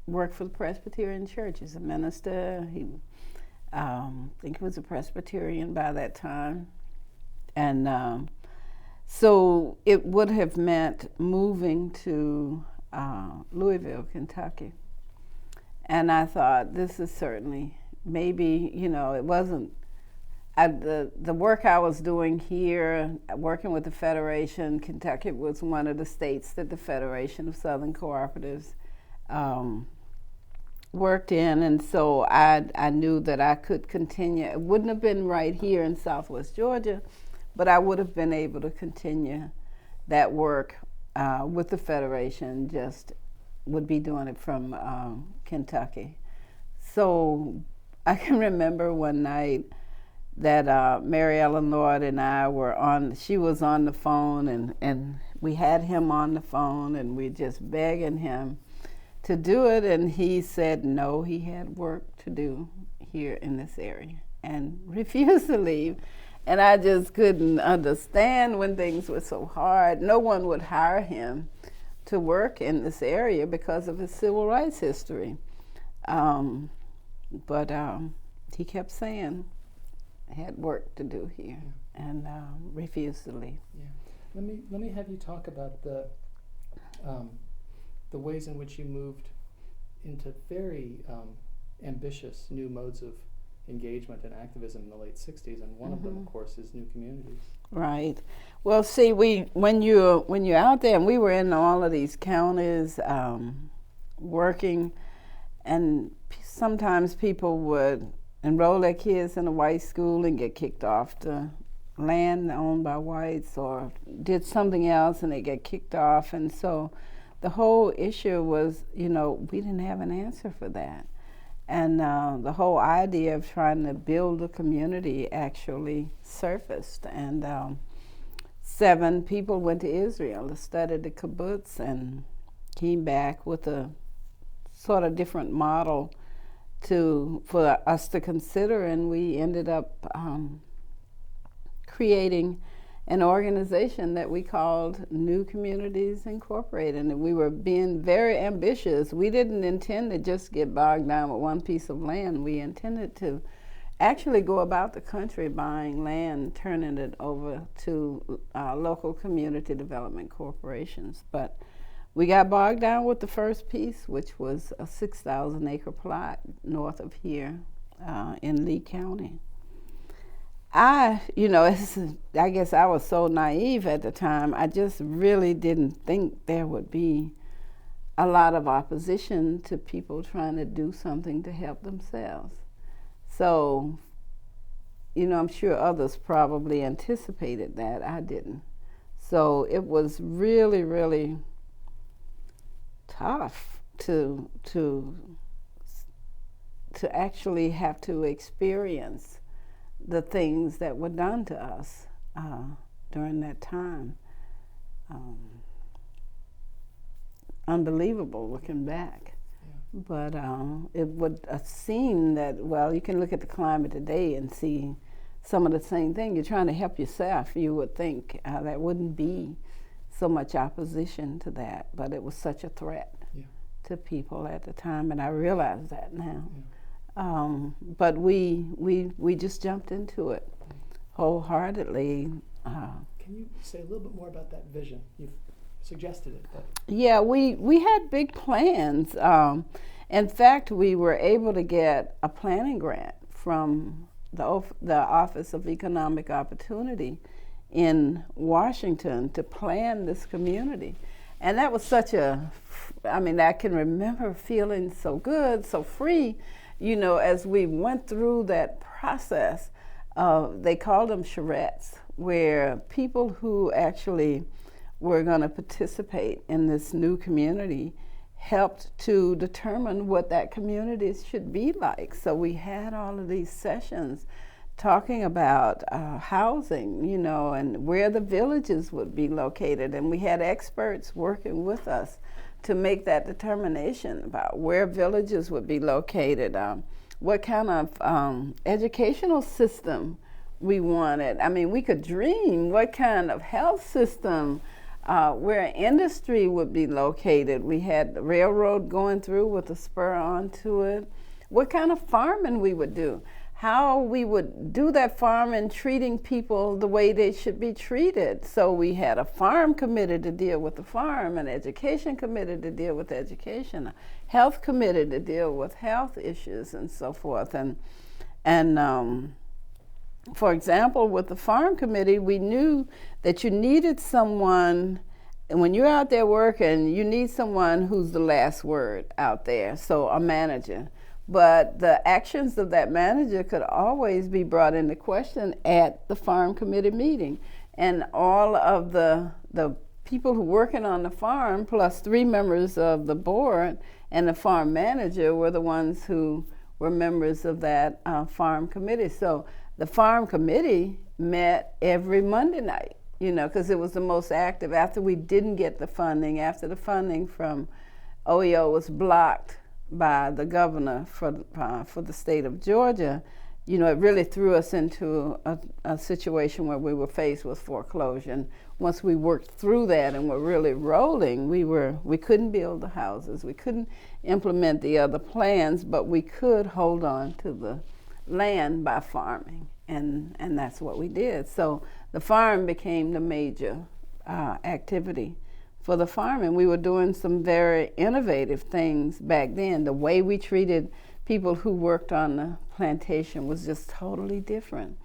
work for the Presbyterian Church as a minister. He, I think he was a Presbyterian by that time. And so it would have meant moving to Louisville, Kentucky. And I thought, this is certainly, maybe, it wasn't, the work I was doing here, working with the Federation, Kentucky was one of the states that the Federation of Southern Cooperatives worked in, and so I knew that I could continue. It wouldn't have been right here in Southwest Georgia, but I would have been able to continue that work with the Federation, just would be doing it from Kentucky. So I can remember one night that Mary Ellen Lord and I she was on the phone, and we had him on the phone, and we're just begging him to do it, and he said no, he had work to do here in this area and refused to leave. And I just couldn't understand when things were so hard. No one would hire him to work in this area because of his civil rights history. But he kept saying, I had work to do here. refused to leave. Yeah. Let me have you talk about the ways in which you moved into very ambitious new modes of engagement and activism in the late 60s, and one of them, of course, is new communities. Right. Well, see, when you're out there, and we were in all of these counties working, and sometimes people would enroll their kids in a white school and get kicked off the land owned by whites, or did something else and they get kicked off. And so the whole issue was, we didn't have an answer for that. And the whole idea of trying to build a community actually surfaced. And 7 people went to Israel to study the kibbutz and came back with a sort of different model for us to consider. And we ended up creating an organization that we called New Communities Incorporated. And we were being very ambitious. We didn't intend to just get bogged down with one piece of land. We intended to actually go about the country buying land, turning it over to local community development corporations. But we got bogged down with the first piece, which was a 6,000-acre plot north of here in Lee County. I guess I was so naive at the time. I just really didn't think there would be a lot of opposition to people trying to do something to help themselves. So, I'm sure others probably anticipated that. I didn't. So it was really, really tough to actually have to experience the things that were done to us during that time. Unbelievable looking back. Yeah. But it would seem that, you can look at the climate today and see some of the same thing. You're trying to help yourself. You would think there wouldn't be so much opposition to that, but it was such a threat to people at the time, and I realize that now. Yeah. But we just jumped into it wholeheartedly. Can you say a little bit more about that vision? You've suggested it. But. Yeah, we had big plans. In fact, we were able to get a planning grant from the Office of Economic Opportunity in Washington to plan this community. And that was I can remember feeling so good, so free. As we went through that process, they called them charrettes, where people who actually were going to participate in this new community helped to determine what that community should be like. So we had all of these sessions talking about housing, and where the villages would be located. And we had experts working with us to make that determination about where villages would be located, what kind of educational system we wanted. I mean, we could dream what kind of health system, where industry would be located. We had the railroad going through with a spur onto it. What kind of farming we would do. How we would do that farming, treating people the way they should be treated. So we had a farm committee to deal with the farm, an education committee to deal with education, a health committee to deal with health issues and so forth. And for example, with the farm committee, we knew that you needed someone, and when you're out there working, you need someone who's the last word out there, so a manager. But the actions of that manager could always be brought into question at the farm committee meeting. And all of the people who were working on the farm, plus 3 members of the board and the farm manager, were the ones who were members of that farm committee. So the farm committee met every Monday night, because it was the most active after we didn't get the funding, after the funding from OEO was blocked by the governor for the state of Georgia. It really threw us into a situation where we were faced with foreclosure. And once we worked through that and were really rolling, we couldn't build the houses, we couldn't implement the other plans, but we could hold on to the land by farming. and that's what we did. So the farm became the major activity for the farm, and we were doing some very innovative things back then. The way we treated people who worked on the plantation was just totally different.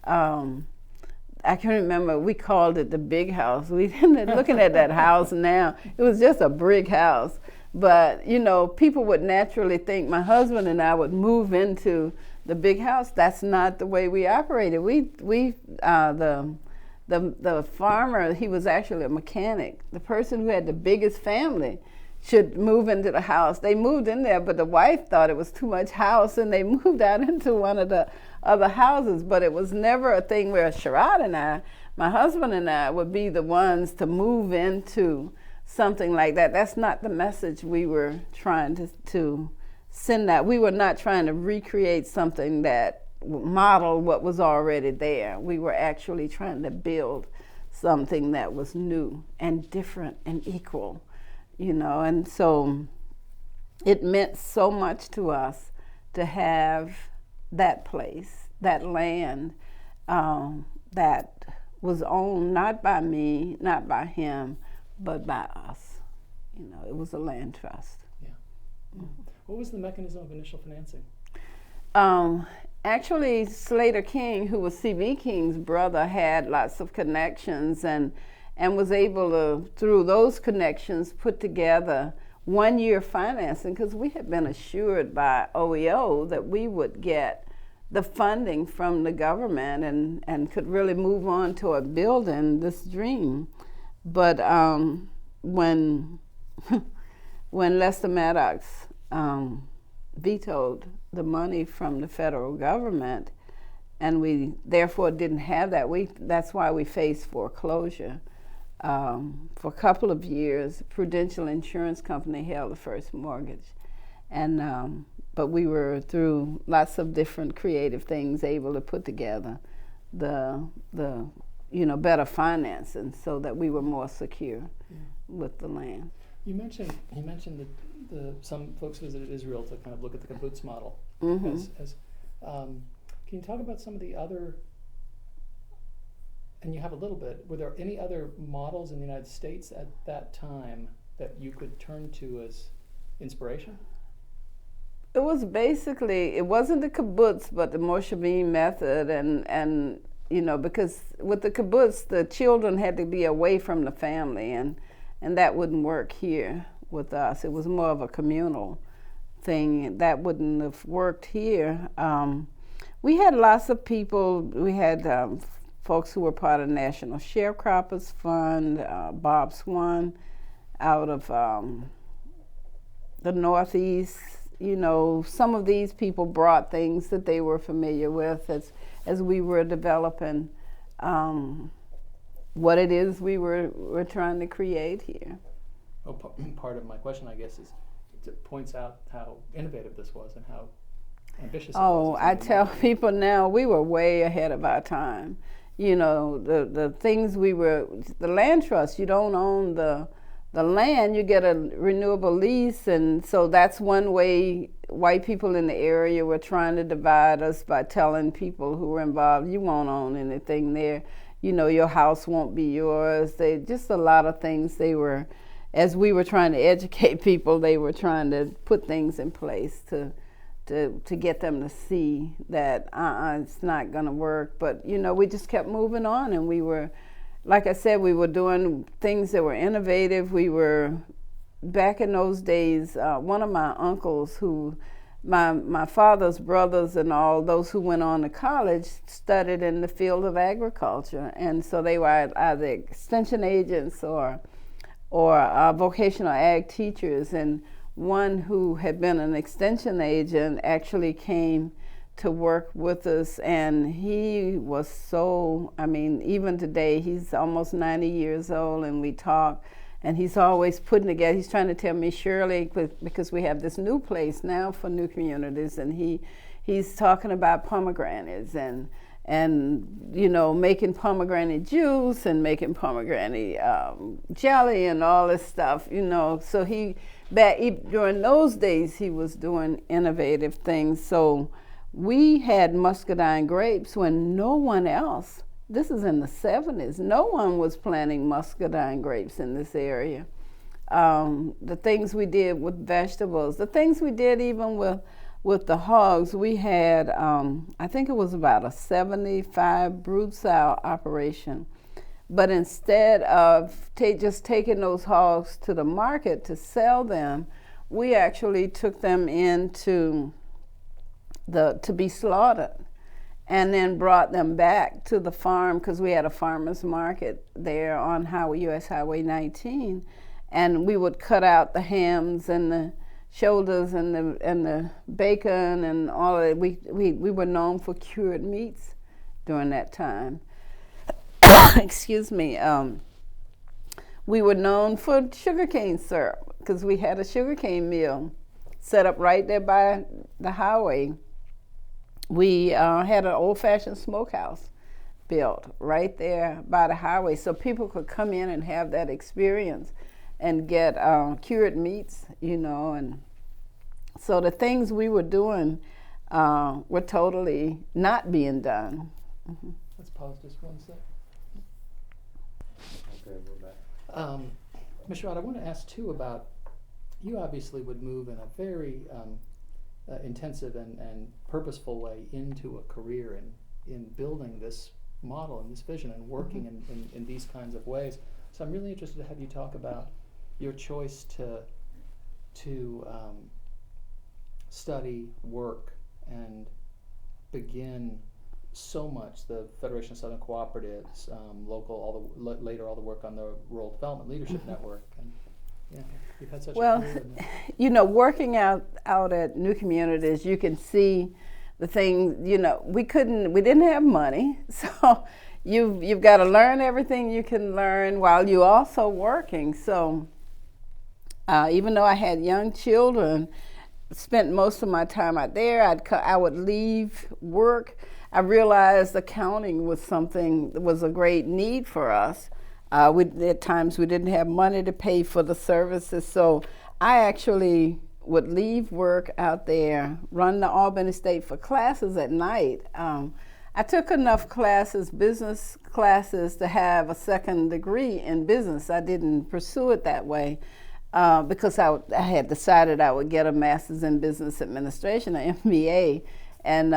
I can remember we called it the big house. We looking at that house now, it was just a brick house. But you know, people would naturally think my husband and I would move into the big house. That's not the way we operated. The farmer, he was actually a mechanic. The person who had the biggest family should move into the house. They moved in there, but the wife thought it was too much house, and they moved out into one of the other houses. But it was never a thing where Sherrod and I, my husband and I, would be the ones to move into something like that. That's not the message we were trying to send out. We were not trying to recreate something that modeled what was already there. We were actually trying to build something that was new and different and equal, you know. And so it meant so much to us to have that place, that land that was owned not by me, not by him, but by us. You know, it was a land trust. Yeah. What was the mechanism of initial financing? Actually, Slater King, who was C.B. King's brother, had lots of connections and was able to, through those connections, put together 1 year financing, because we had been assured by OEO that we would get the funding from the government and could really move on toward building this dream. But when Lester Maddox vetoed the money from the federal government, and we therefore didn't have that, that's why we faced foreclosure. For a couple of years, Prudential Insurance Company held the first mortgage, and but we were, through lots of different creative things, able to put together the better financing so that we were more secure with the land. You mentioned that some folks visited Israel to kind of look at the kibbutz model. Mm-hmm. Can you talk about some of the other, and you have a little bit, were there any other models in the United States at that time that you could turn to as inspiration? It was basically, it wasn't the kibbutz, but the Moshavim method, and you know, because with the kibbutz, the children had to be away from the family, and that wouldn't work here with us. It was more of a communal thing. That wouldn't have worked here. We had lots of people. We had folks who were part of the National Sharecroppers Fund, Bob Swan out of the Northeast. You know, some of these people brought things that they were familiar with as we were developing what it is we're trying to create here. Well, part of my question, I guess, is it points out how innovative this was and how ambitious it was. Oh, I tell people now, we were way ahead of our time. You know, the things the land trust, you don't own the land, you get a renewable lease, and so that's one way white people in the area were trying to divide us by telling people who were involved, you won't own anything there. You know, your house won't be yours. Just a lot of things as we were trying to educate people, they were trying to put things in place to get them to see that it's not going to work. But, you know, we just kept moving on, and we were, like I said, we were doing things that were innovative. We were, back in those days, one of my uncles my father's brothers and all those who went on to college studied in the field of agriculture, and so they were either extension agents or vocational ag teachers. And one who had been an extension agent actually came to work with us, and he was so, I mean, even today, he's almost 90 years old, and we talk, and he's always putting together, he's trying to tell me, Shirley, because we have this new place now for new communities, and he's talking about pomegranates and you know, making pomegranate juice and making pomegranate jelly and all this stuff, you know. So during those days, he was doing innovative things. So we had muscadine grapes when no one else, this is in the 70s, no one was planting muscadine grapes in this area. The things we did with vegetables, the things we did even with the hogs, we had, I think it was about a 75 brood sow operation. But instead of just taking those hogs to the market to sell them, we actually took them into to be slaughtered, and then brought them back to the farm, because we had a farmer's market there on US Highway 19, and we would cut out the hams and the shoulders and the bacon and all of it. We were known for cured meats during that time. Excuse me. We were known for sugarcane syrup, because we had a sugarcane mill set up right there by the highway. We had an old-fashioned smokehouse built right there by the highway, so people could come in and have that experience and get cured meats, and so the things we were doing were totally not being done. Mm-hmm. Let's pause just one second. Okay, we're back. Ms. Sherrod, I want to ask too about, you obviously would move in a very intensive and purposeful way into a career in building this model and this vision and working in these kinds of ways. So I'm really interested to have you talk about your choice to study, work, and begin so much the Federation of Southern Cooperatives, local, later all the work on the Rural Development Leadership Network, and yeah, you've had such a career in that. Working out at New Communities, you can see the things. We didn't have money, so you've got to learn everything you can learn while you're also working. So even though I had young children, spent most of my time out there. I would leave work. I realized accounting was a great need for us. At times we didn't have money to pay for the services, so I actually would leave work out there, run to Albany State for classes at night. I took enough classes, business classes, to have a second degree in business. I didn't pursue it that way because I had decided I would get a master's in business administration, an MBA, and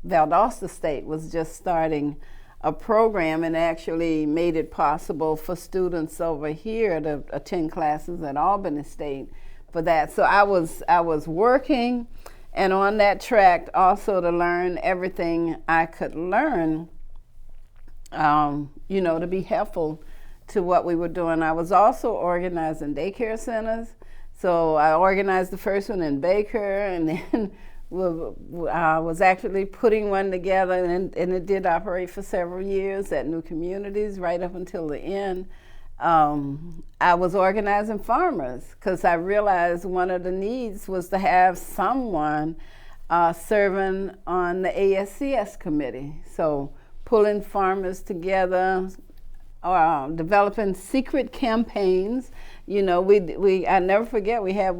Valdosta State was just starting a program and actually made it possible for students over here to attend classes at Albany State for that. So I was working and on that track also to learn everything I could learn, to be helpful to what we were doing. I was also organizing daycare centers. So I organized the first one in Baker, and then I was actually putting one together, and it did operate for several years at New Communities right up until the end. I was organizing farmers because I realized one of the needs was to have someone serving on the ASCS committee. So pulling farmers together, developing secret campaigns. I never forget, we had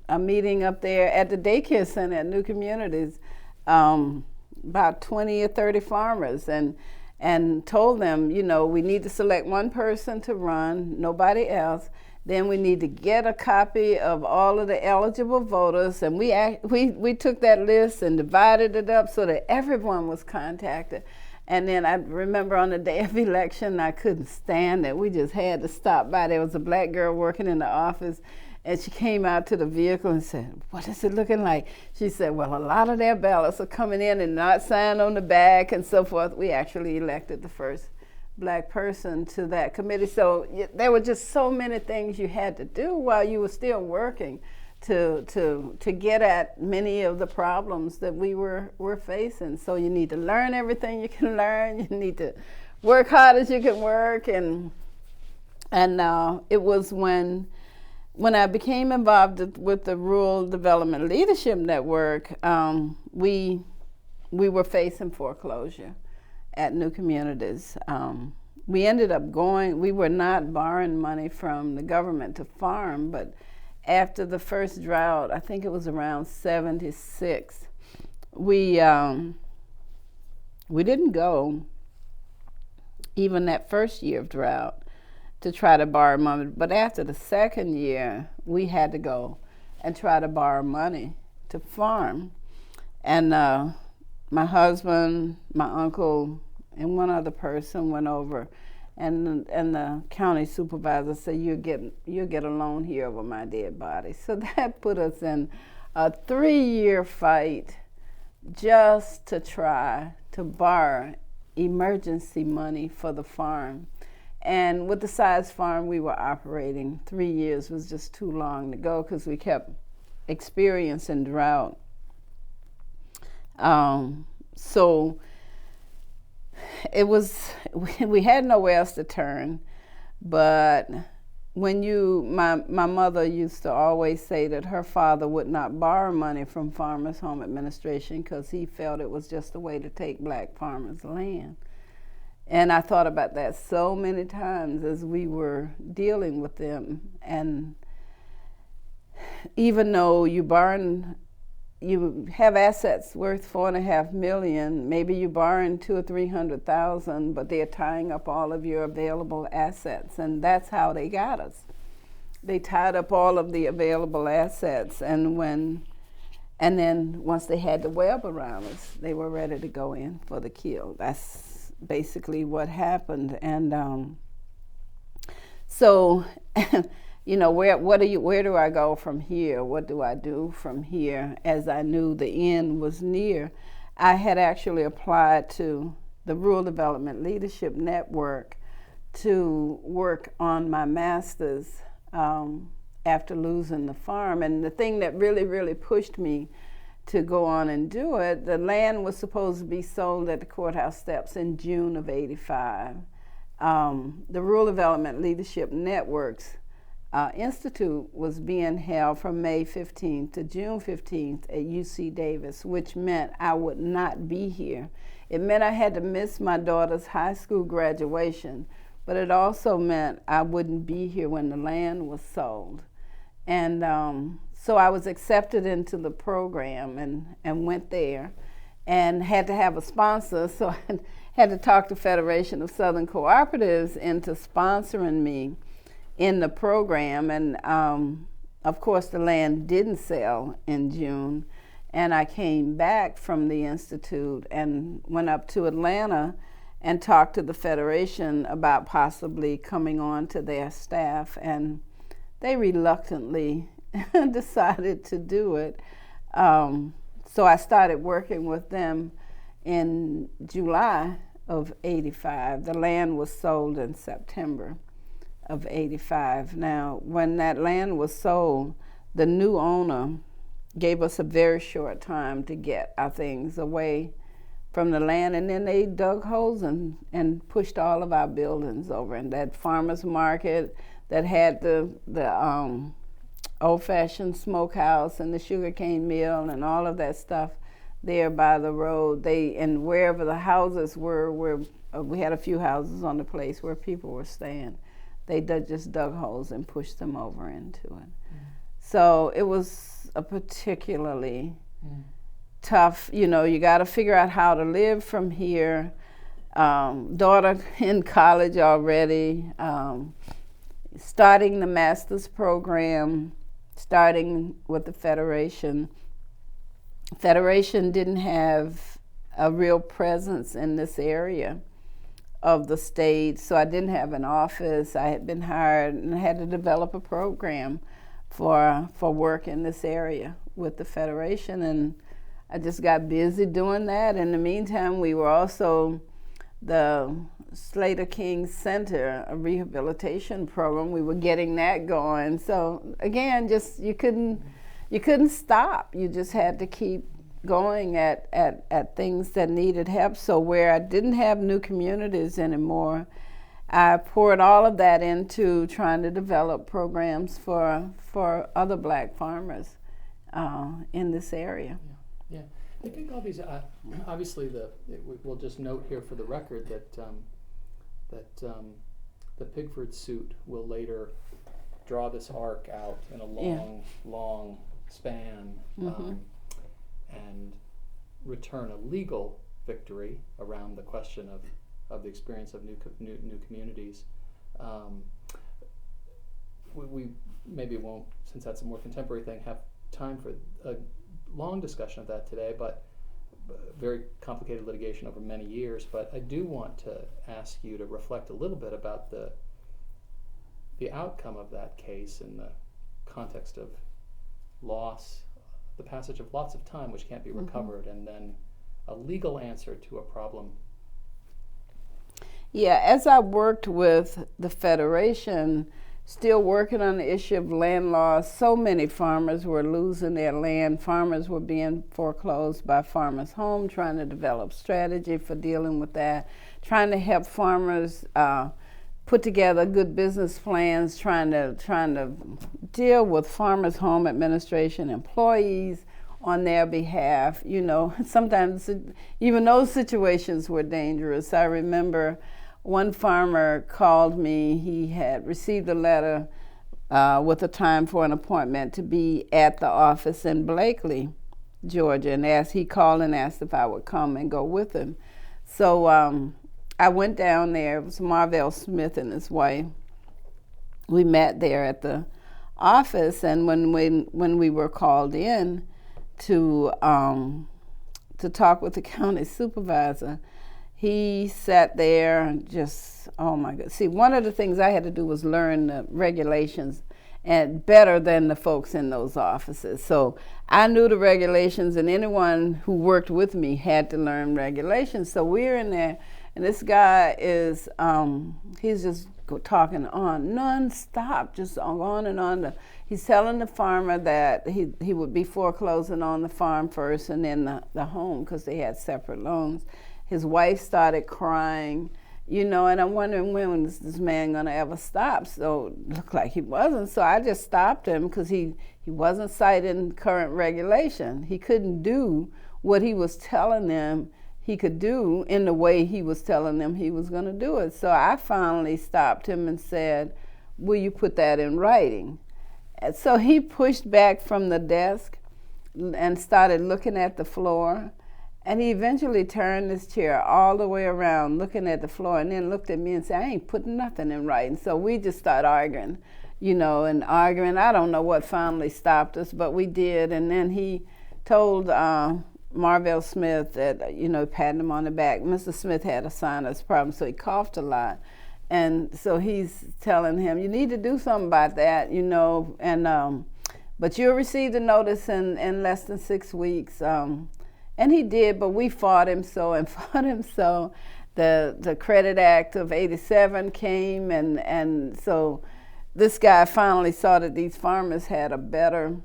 a meeting up there at the daycare center at New Communities, about 20 or 30 farmers, and told them, we need to select one person to run, nobody else. Then we need to get a copy of all of the eligible voters, and we took that list and divided it up so that everyone was contacted. And then I remember on the day of election, I couldn't stand it. We just had to stop by. There was a black girl working in the office, and she came out to the vehicle and said, "What is it looking like?" She said, "Well, a lot of their ballots are coming in and not signed on the back and so forth." We actually elected the first black person to that committee. So there were just so many things you had to do while you were still working to get at many of the problems that we were facing. So you need to learn everything you can learn. You need to work hard as you can work. And it was when I became involved with the Rural Development Leadership Network, we were facing foreclosure at New Communities. We ended up we were not borrowing money from the government to farm, but after the first drought, I think it was around 76, we didn't go even that first year of drought to try to borrow money. But after the second year, we had to go and try to borrow money to farm. And my husband, my uncle, and one other person went over, and the county supervisor said, you'll get a loan here over my dead body. So that put us in a 3-year fight just to try to borrow emergency money for the farm. And with the size farm we were operating, 3 years was just too long to go because we kept experiencing drought. So it was, we had nowhere else to turn. But when my mother used to always say that her father would not borrow money from Farmers Home Administration because he felt it was just a way to take black farmers' land. And I thought about that so many times as we were dealing with them. And even though you have assets worth $4.5 million, maybe you're borrowing $200,000 or $300,000, but they're tying up all of your available assets, and that's how they got us. They tied up all of the available assets, and then once they had the web around us, they were ready to go in for the kill. That's basically what happened, and so. Where do I go from here? What do I do from here? As I knew the end was near, I had actually applied to the Rural Development Leadership Network to work on my master's after losing the farm. And the thing that really, really pushed me to go on and do it, the land was supposed to be sold at the courthouse steps in June of '85. The Rural Development Leadership Network's Institute was being held from May 15th to June 15th at UC Davis, which meant I would not be here. It meant I had to miss my daughter's high school graduation, but it also meant I wouldn't be here when the land was sold. And so I was accepted into the program and went there and had to have a sponsor, so I had to talk to Federation of Southern Cooperatives into sponsoring me in the program. And of course the land didn't sell in June, and I came back from the Institute and went up to Atlanta and talked to the Federation about possibly coming on to their staff, and they reluctantly decided to do it. So I started working with them in July of '85. The land was sold in September of '85. Now, when that land was sold, the new owner gave us a very short time to get our things away from the land, and then they dug holes and pushed all of our buildings over. And that farmer's market that had the old-fashioned smokehouse and the sugarcane mill and all of that stuff there by the road, and wherever the houses were, where we had a few houses on the place where people were staying, they just dug holes and pushed them over into it. So it was a particularly tough, you got to figure out how to live from here. Daughter in college already, starting the master's program, starting with the Federation. Federation didn't have a real presence in this area of the state, so I didn't have an office. I had been hired and I had to develop a program for work in this area with the Federation, and I just got busy doing that. In the meantime, we were also the Slater King Center, a rehabilitation program. We were getting that going. So again, just you couldn't stop. You just had to keep going at things that needed help. So where I didn't have new communities anymore, I poured all of that into trying to develop programs for other black farmers in this area. Yeah. I think all these, obviously we'll just note here for the record that the Pigford suit will later draw this arc out in a long span. And return a legal victory around the question of the experience of new communities. We maybe won't, since that's a more contemporary thing, have time for a long discussion of that today, but very complicated litigation over many years. But I do want to ask you to reflect a little bit about the outcome of that case in the context of loss, the passage of lots of time which can't be recovered, and then a legal answer to a problem. Yeah, as I worked with the Federation, still working on the issue of land loss, so many farmers were losing their land. Farmers were being foreclosed by Farmers Home, trying to develop strategy for dealing with that, trying to help farmers put together good business plans, trying to deal with Farmers Home Administration employees on their behalf. You know, sometimes even those situations were dangerous. I remember one farmer called me. He had received a letter with a time for an appointment to be at the office in Blakely, Georgia, and he called and asked if I would come and go with him. So I went down there. It was Marvell Smith and his wife. We met there at the office, and when we were called in to talk with the county supervisor, he sat there and just, oh my God. See, one of the things I had to do was learn the regulations and better than the folks in those offices. So I knew the regulations, and anyone who worked with me had to learn regulations. So we're in there, and this guy is, he's just talking on non-stop, just on and on. He's telling the farmer that he would be foreclosing on the farm first and then the home, because they had separate loans. His wife started crying, you know, and I'm wondering, when is this man gonna ever stop? So it looked like he wasn't. So I just stopped him, because he wasn't citing current regulation. He couldn't do what he was telling them he could do in the way he was telling them he was gonna do it. So I finally stopped him and said, will you put that in writing? And so he pushed back from the desk and started looking at the floor. And he eventually turned his chair all the way around, looking at the floor, and then looked at me and said, I ain't putting nothing in writing. So we just started arguing, you know, and arguing. I don't know what finally stopped us, but we did. And then he told Marvell Smith that, you know, patting him on the back. Mr. Smith had a sinus problem, so he coughed a lot. And so he's telling him, you need to do something about that, you know, and but you'll receive the notice in less than 6 weeks. And he did, but we fought him so. The Credit Act of '87 came, and so this guy finally saw that these farmers had a better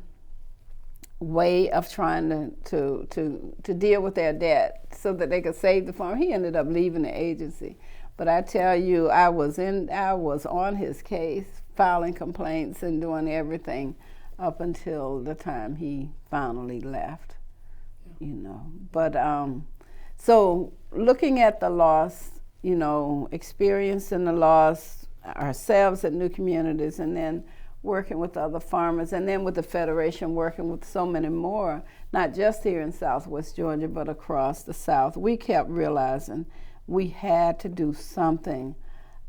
way of trying to deal with their debt so that they could save the farm. He ended up leaving the agency. But I tell you, I was on his case, filing complaints and doing everything up until the time he finally left. You know, but so looking at the loss, you know, experiencing the loss ourselves at New Communities, and then working with other farmers, and then with the Federation, working with so many more, not just here in Southwest Georgia, but across the South, we kept realizing we had to do something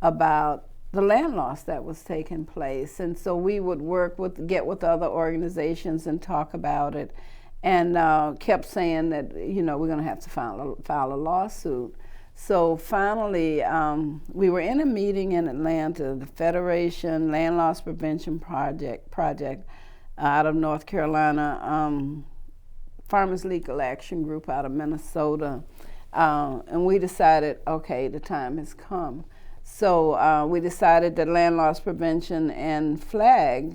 about the land loss that was taking place. And so we would get with other organizations and talk about it. And kept saying that, you know, we're going to have to file a lawsuit. So finally, we were in a meeting in Atlanta, the Federation Land Loss Prevention Project out of North Carolina, Farmers Legal Action Group out of Minnesota, and we decided, okay, the time has come. So we decided that land loss prevention and FLAG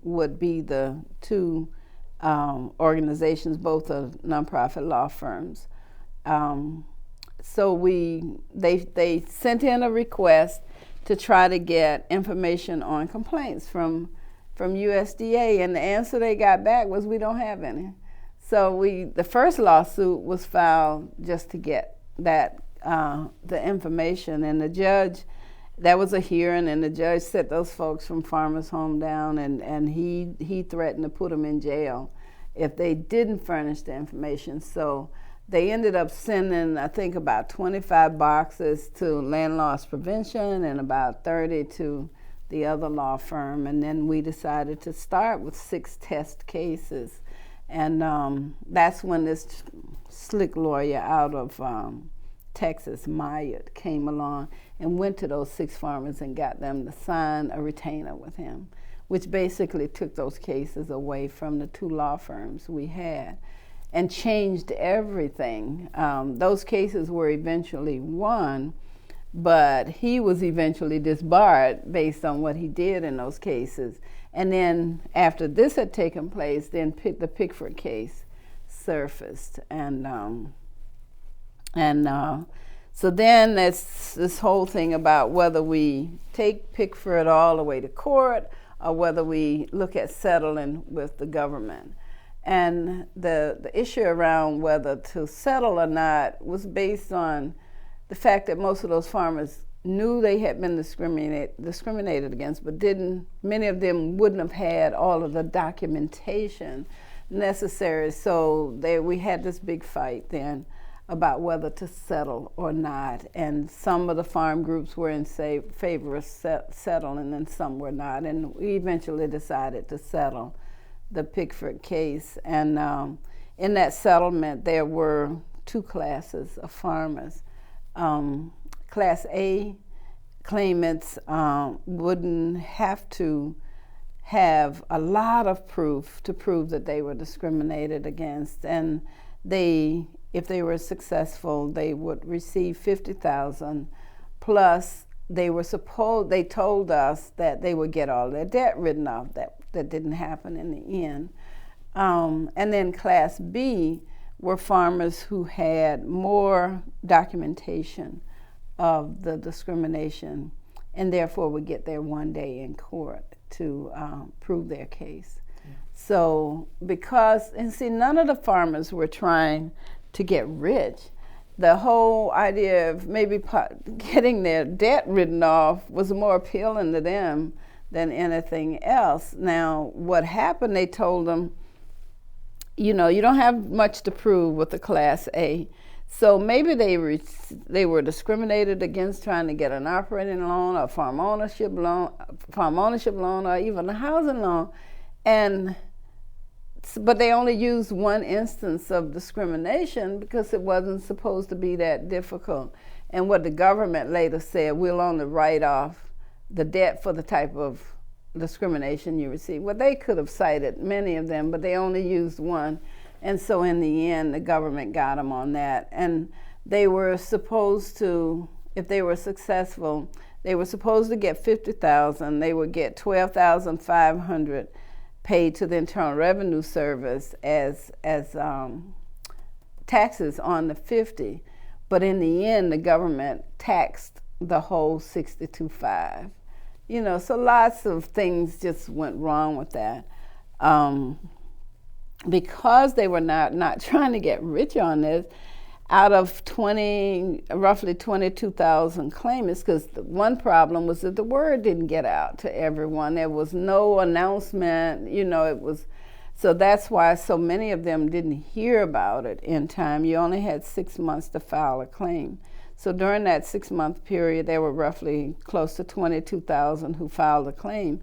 would be the two organizations, both are nonprofit law firms. So they sent in a request to try to get information on complaints from USDA, and the answer they got back was, we don't have any. So the first lawsuit was filed just to get that the information, and the judge, that was a hearing, and the judge set those folks from Farmers Home down, and he threatened to put them in jail if they didn't furnish the information. So they ended up sending, I think, about 25 boxes to land loss prevention and about 30 to the other law firm. And then we decided to start with 6 test cases. And that's when this slick lawyer out of Texas, Myatt, came along and went to those 6 farmers and got them to sign a retainer with him, which basically took those cases away from the 2 law firms we had and changed everything. Those cases were eventually won, but he was eventually disbarred based on what he did in those cases. And then after this had taken place, then the Pickford case surfaced. So then that's this whole thing about whether we take Pickford all the way to court or whether we look at settling with the government. And the issue around whether to settle or not was based on the fact that most of those farmers knew they had been discriminated against, but many of them wouldn't have had all of the documentation necessary. So we had this big fight then about whether to settle or not. And some of the farm groups were in favor of settling and some were not. And we eventually decided to settle the Pickford case. And in that settlement, there were 2 classes of farmers. Class A claimants wouldn't have to have a lot of proof to prove that they were discriminated against, and if they were successful, they would receive $50,000 plus they told us that they would get all their debt written off. That didn't happen in the end. And then Class B were farmers who had more documentation of the discrimination and therefore would get their 1 day in court to prove their case. Yeah. So none of the farmers were trying to get rich. The whole idea of maybe getting their debt written off was more appealing to them than anything else. Now, what happened, they told them, you don't have much to prove with the Class A. So maybe they were discriminated against trying to get an operating loan, or farm ownership loan, or even a housing loan, but they only used one instance of discrimination because it wasn't supposed to be that difficult. And what the government later said, we'll only write off the debt for the type of discrimination you receive. Well, they could have cited many of them, but they only used one. And so in the end, the government got them on that. And they were supposed to, if they were successful, they were supposed to get $50,000. They would get $12,500 paid to the Internal Revenue Service as taxes on the 50. But in the end, the government taxed the whole 62.5. So lots of things just went wrong with that. Because they were not trying to get rich on this, out of roughly 22,000 claimants, because one problem was that the word didn't get out to everyone. There was no announcement, so that's why so many of them didn't hear about it in time. You only had 6 months to file a claim. So during that 6-month period, there were roughly close to 22,000 who filed a claim.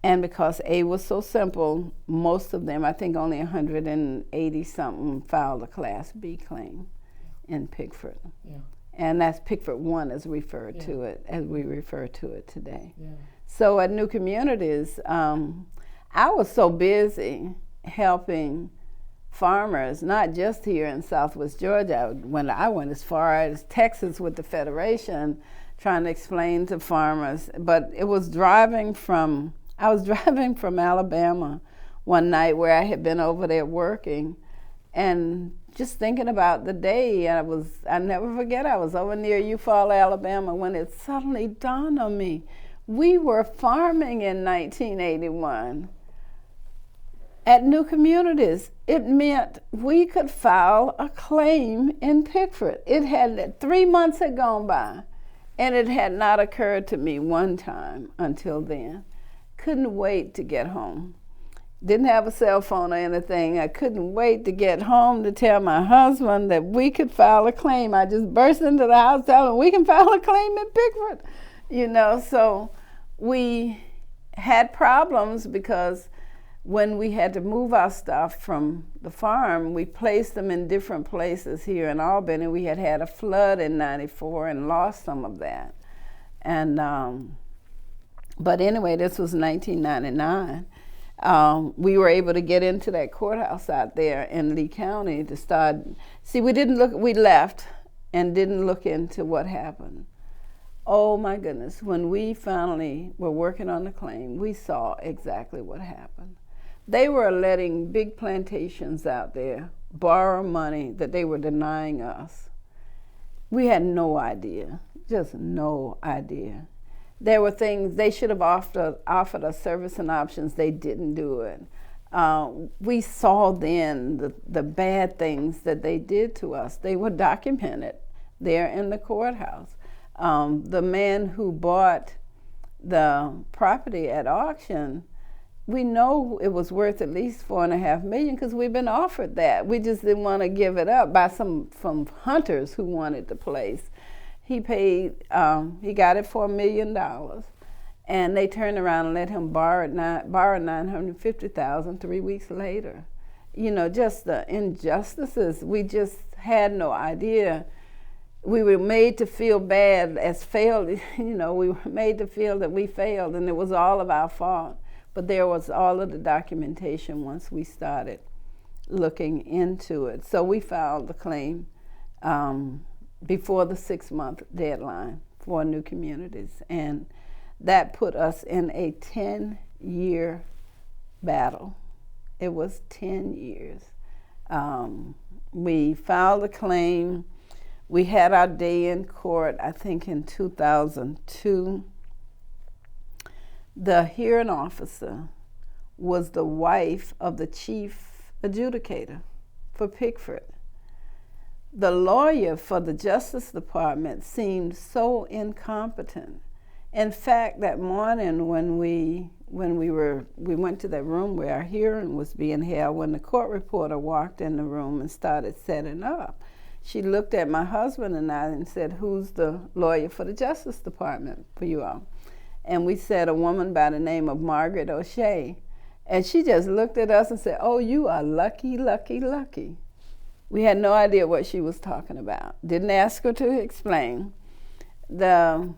And because A was so simple, most of them, I think only 180-something, filed a Class B claim in Pickford. Yeah. And that's Pickford 1 as we refer to it today. Yeah. So at New Communities, I was so busy helping farmers, not just here in Southwest Georgia. I went as far as Texas with the Federation, trying to explain to farmers. But I was driving from Alabama one night where I had been over there working, and just thinking about the day. I never forget, I was over near Eufaula, Alabama, when it suddenly dawned on me. We were farming in 1981 at New Communities. It meant we could file a claim in Pickford. 3 months had gone by, and it had not occurred to me one time until then. Couldn't wait to get home. Didn't have a cell phone or anything. I couldn't wait to get home to tell my husband that we could file a claim. I just burst into the house telling him we can file a claim in Pickford. So we had problems because when we had to move our stuff from the farm, we placed them in different places here in Albany. We had had a flood in '94 and lost some of that. And but anyway, this was 1999. We were able to get into that courthouse out there in Lee County to start. See, we left and didn't look into what happened. Oh my goodness, when we finally were working on the claim, we saw exactly what happened. They were letting big plantations out there borrow money that they were denying us. We had no idea, just no idea. There were things they should have offered us service and options. They didn't do it. We saw then the bad things that they did to us. They were documented there in the courthouse. The man who bought the property at auction, we know it was worth at least $4.5 million because we've been offered that. We just didn't want to give it up by some hunters who wanted the place. He paid, he got it for $1 million, and they turned around and let him borrow $950,000 3 weeks later. Just the injustices. We just had no idea. We were made to feel bad as failed. We were made to feel that we failed, and it was all of our fault. But there was all of the documentation once we started looking into it. So we filed the claim before the 6-month deadline for new communities. And that put us in a 10-year battle. It was 10 years. We filed a claim. We had our day in court, I think in 2002. The hearing officer was the wife of the chief adjudicator for Pickford. The lawyer for the Justice Department seemed so incompetent. In fact, that morning when we went to that room where our hearing was being held, when the court reporter walked in the room and started setting up, she looked at my husband and I and said, "Who's the lawyer for the Justice Department for you all?" And we said, "A woman by the name of Margaret O'Shea." And she just looked at us and said, "Oh, you are lucky, lucky, lucky." We had no idea what she was talking about. Didn't ask her to explain. When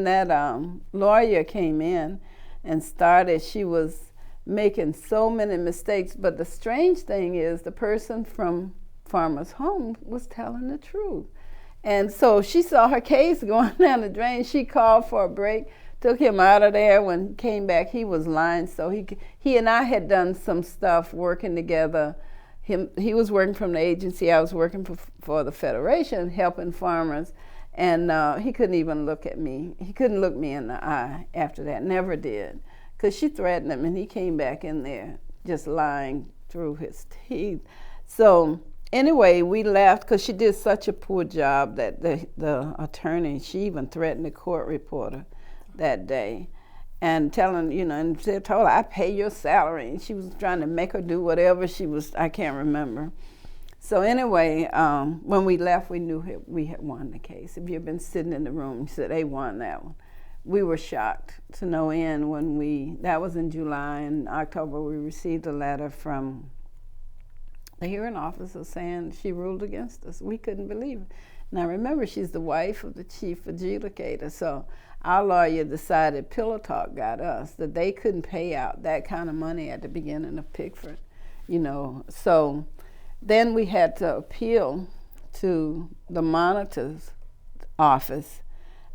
that lawyer came in and started, she was making so many mistakes. But the strange thing is the person from Farmer's Home was telling the truth. And so she saw her case going down the drain. She called for a break, took him out of there. When he came back, he was lying. So he and I had done some stuff working together. He was working from the agency. I was working for the Federation, helping farmers. And he couldn't even look at me. He couldn't look me in the eye after that, never did. Because she threatened him, and he came back in there just lying through his teeth. So anyway, we left because she did such a poor job that the attorney, she even threatened the court reporter that day and told her, "I pay your salary." And she was trying to make her do whatever I can't remember. So anyway, when we left, we knew we had won the case. If you had been sitting in the room, you said, "They won that one." We were shocked to no end when that was in July. In October, we received a letter from the hearing officer saying she ruled against us. We couldn't believe it. Now remember, she's the wife of the chief adjudicator. So our lawyer decided, Pillow Talk got us, that they couldn't pay out that kind of money at the beginning of Pickford. So then we had to appeal to the monitor's office.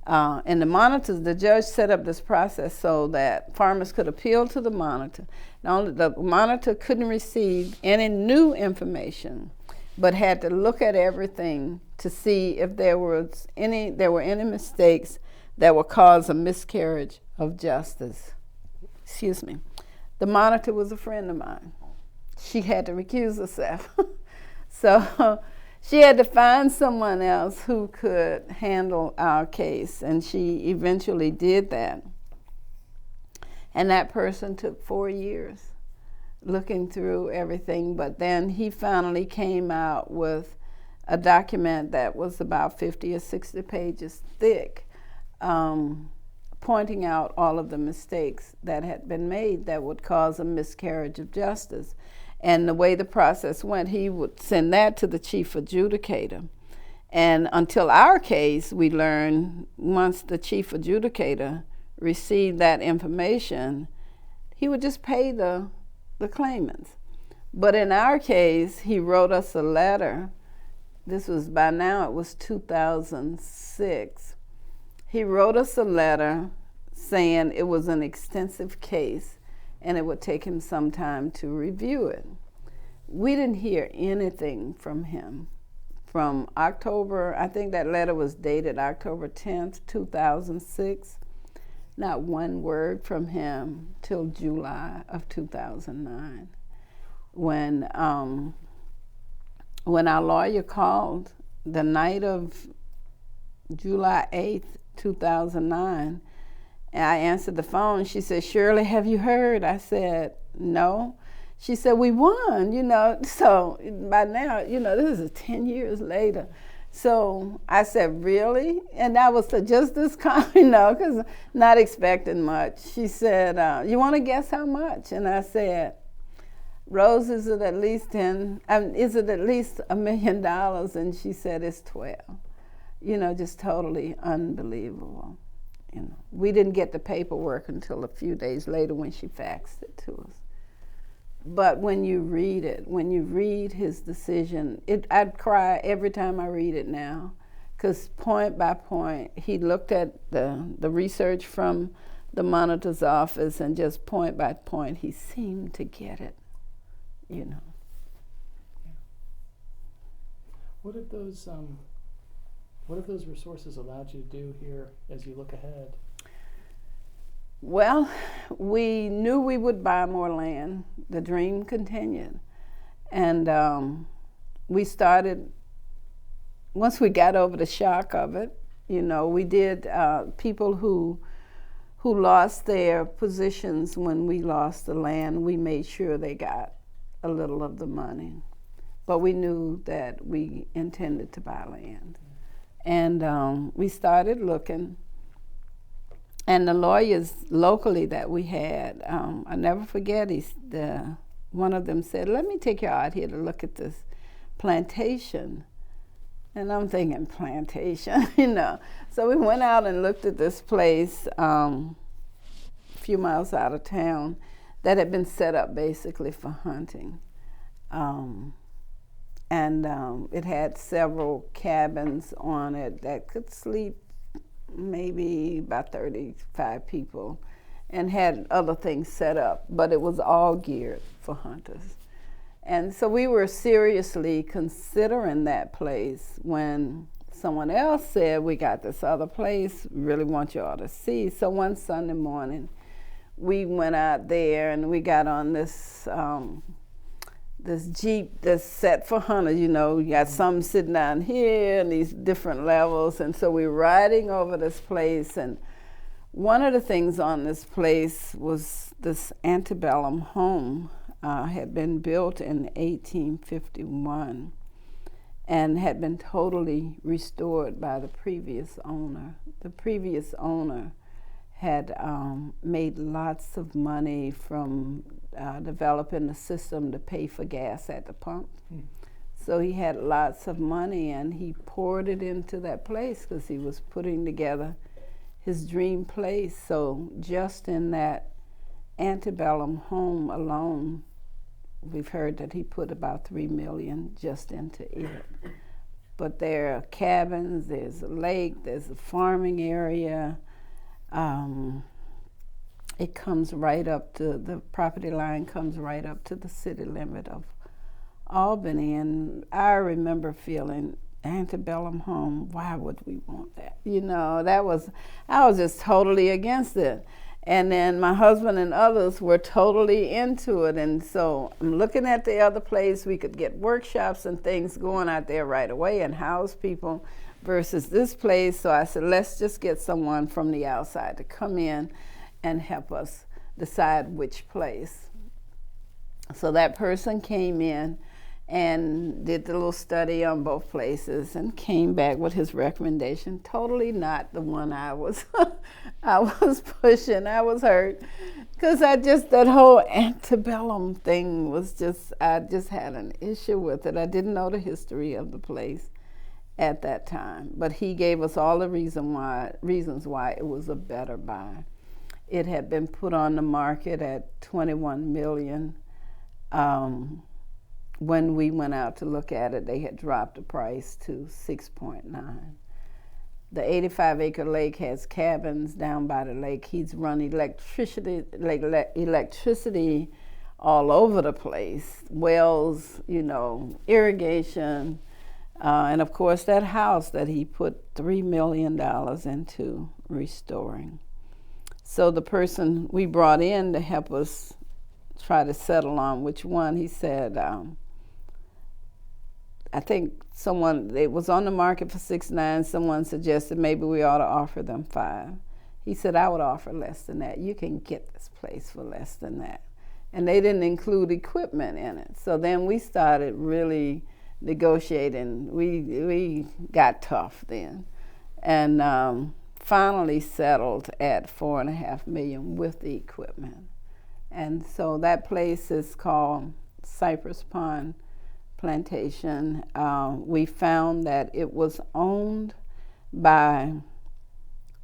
And the judge set up this process so that farmers could appeal to the monitor. The monitor couldn't receive any new information, but had to look at everything to see if there were any mistakes that would cause a miscarriage of justice. Excuse me. The monitor was a friend of mine. She had to recuse herself. So she had to find someone else who could handle our case, and she eventually did that. And that person took 4 years looking through everything, but then he finally came out with a document that was about 50 or 60 pages thick, pointing out all of the mistakes that had been made that would cause a miscarriage of justice. And the way the process went, he would send that to the chief adjudicator. And until our case, we learned once the chief adjudicator received that information, he would just pay the claimants. But in our case, he wrote us a letter. This was, by now it was 2006. He wrote us a letter saying it was an extensive case and it would take him some time to review it. We didn't hear anything from him from October, I think that letter was dated October 10th, 2006. Not one word from him till July of 2009. When our lawyer called the night of July 8th, 2009, and I answered the phone, she said, "Shirley, have you heard?" I said, "No." She said, "We won, So by now, this is 10 years later. So I said, "Really?" And that was just this kind, because not expecting much. She said, "You want to guess how much?" And I said, "Rose, is it at least $1 million?" And she said, "It's 12. Just totally unbelievable. We didn't get the paperwork until a few days later when she faxed it to us. But when you read it, when you read his decision, I'd cry every time I read it now, because point by point, he looked at the research from the monitor's office, and just point by point, he seemed to get it, What have those resources allowed you to do here as you look ahead? Well, we knew we would buy more land. The dream continued. And we started, once we got over the shock of it, we did, people who lost their positions when we lost the land, we made sure they got a little of the money. But we knew that we intended to buy land. And we started looking. And the lawyers locally that we had, I never forget, one of them said, "Let me take you out here to look at this plantation." And I'm thinking, plantation, So we went out and looked at this place a few miles out of town that had been set up basically for hunting. It had several cabins on it that could sleep maybe about 35 people, and had other things set up, but it was all geared for hunters. And so we were seriously considering that place when someone else said, "We got this other place, really want you all to see." So one Sunday morning, we went out there and we got on this Jeep that's set for hunters, you got some sitting down here and these different levels. And so we were riding over this place, and one of the things on this place was this antebellum home, had been built in 1851 and had been totally restored by the previous owner. The previous owner had made lots of money from developing a system to pay for gas at the pump. So he had lots of money, and he poured it into that place because he was putting together his dream place. So just in that antebellum home alone, we've heard that he put about $3 million just into it. But there are cabins, there's a lake, there's a farming area. It comes right up to, the property line comes right up to the city limit of Albany. And I remember feeling, antebellum home, why would we want that? I was just totally against it. And then my husband and others were totally into it. And so I'm looking at the other place, we could get workshops and things going out there right away and house people, versus this place. So I said, let's just get someone from the outside to come in and help us decide which place. So that person came in and did the little study on both places and came back with his recommendation. Totally not the one I was I was pushing. I was hurt because that whole antebellum thing was just, I just had an issue with it. I didn't know the history of the place at that time, but he gave us all the reasons why it was a better buy. It had been put on the market at $21 million. When we went out to look at it, they had dropped the price to 6.9. The 85-acre lake has cabins down by the lake. He's run electricity all over the place, wells, irrigation, and of course that house that he put $3 million into restoring. So the person we brought in to help us try to settle on which one, he said, I think it was on the market for 6.9. Someone suggested maybe we ought to offer them 5. He said, I would offer less than that. You can get this place for less than that. And they didn't include equipment in it. So then we started really negotiating. We got tough then. And finally settled at $4.5 million with the equipment. And so that place is called Cypress Pond Plantation. We found that it was owned by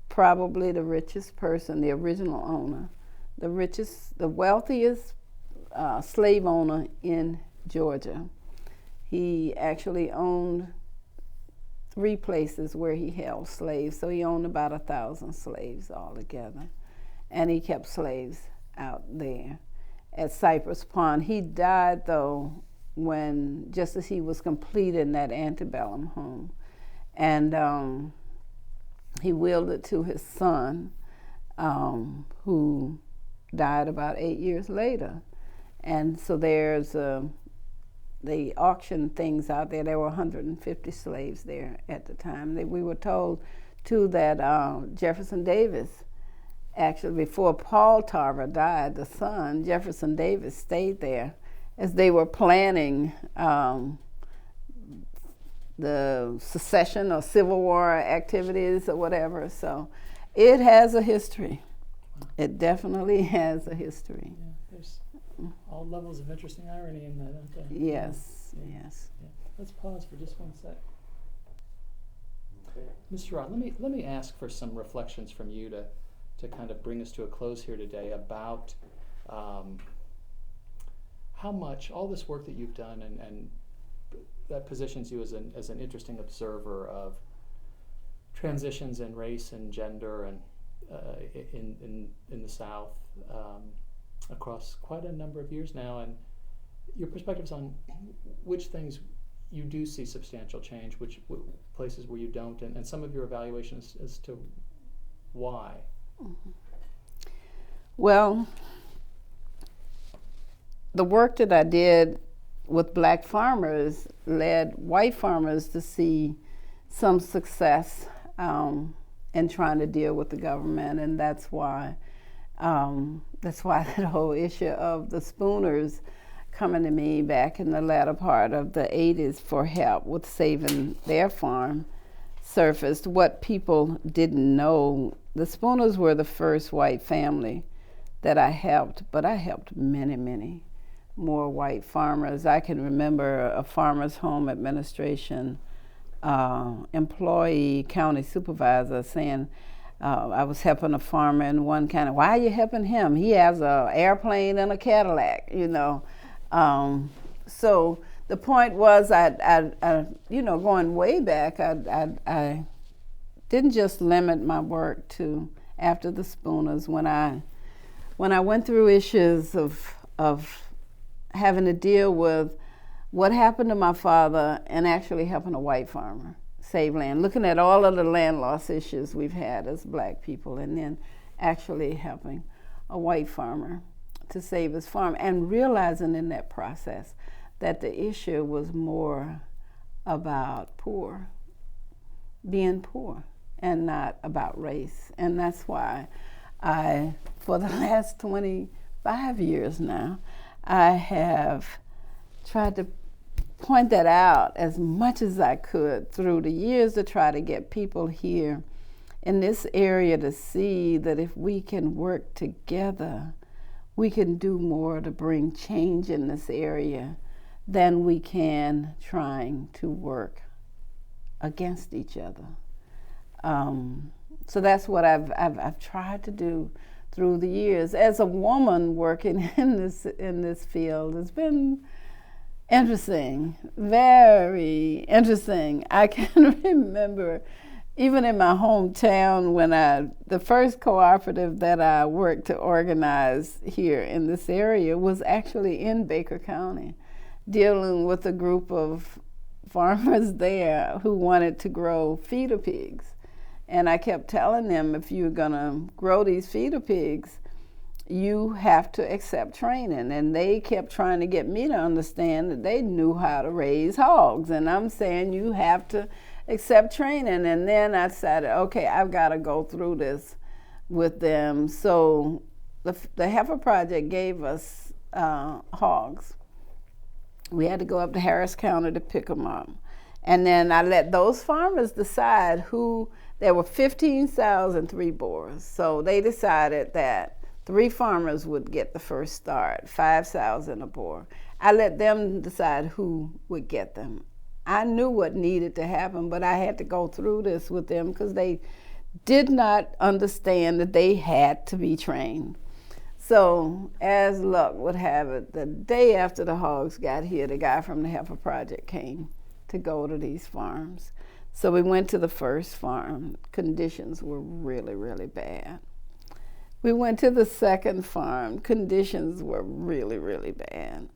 probably the richest person, the original owner, the wealthiest slave owner in Georgia. He actually owned 3 places where he held slaves, so he owned about 1,000 slaves altogether, and he kept slaves out there at Cypress Pond. He died though just as he was completing that antebellum home, and he willed it to his son, who died about 8 years later. And so they auctioned things out there. There were 150 slaves there at the time. We were told too that Jefferson Davis, actually before Paul Tarver died, the son, Jefferson Davis, stayed there as they were planning the secession or Civil War activities or whatever. So it has a history. It definitely has a history. Yeah, there's all levels of interesting irony in that, aren't there? Yes, Yeah. yes. Yeah. Let's pause for just one sec. Okay. Mr. Rod, let me ask for some reflections from you to kind of bring us to a close here today about how much all this work that you've done and that positions you as an interesting observer of transitions in race and gender and in the South across quite a number of years now, and your perspectives on which things you do see substantial change, which places where you don't, and some of your evaluations as to why. Mm-hmm. Well, the work that I did with black farmers led white farmers to see some success in trying to deal with the government, and that's why that whole issue of the Spooners coming to me back in the latter part of the 80s for help with saving their farm surfaced. What people didn't know, the Spooners were the first white family that I helped, but I helped many, many more white farmers. I can remember a farmer's home administration employee, county supervisor, saying, I was helping a farmer in one county. Why are you helping him? He has an airplane and a Cadillac, So the point was, I going way back, I didn't just limit my work to after the Spooners. When I went through issues of having to deal with what happened to my father and actually helping a white farmer save land, looking at all of the land loss issues we've had as black people, and then actually helping a white farmer to save his farm, and realizing in that process that the issue was more about being poor, and not about race. And that's why For the last 25 years now, I have tried to point that out as much as I could through the years to try to get people here in this area to see that if we can work together, we can do more to bring change in this area than we can trying to work against each other. So that's what I've tried to do through the years. As a woman working in this field, it's been interesting, very interesting. I can remember even in my hometown when the first cooperative that I worked to organize here in this area was actually in Baker County, dealing with a group of farmers there who wanted to grow feeder pigs. And I kept telling them, if you're gonna grow these feeder pigs, you have to accept training. And they kept trying to get me to understand that they knew how to raise hogs. And I'm saying, you have to accept training. And then I decided, okay, I've got to go through this with them. So the Heifer Project gave us hogs. We had to go up to Harris County to pick them up. And then I let those farmers decide there were 15 sows and 3 boars. So they decided that 3 farmers would get the first start, 5 sows and a boar. I let them decide who would get them. I knew what needed to happen, but I had to go through this with them because they did not understand that they had to be trained. So as luck would have it, the day after the hogs got here, the guy from the Heifer Project came to go to these farms. So we went to the first farm. Conditions were really, really bad. We went to the second farm. Conditions were really, really bad.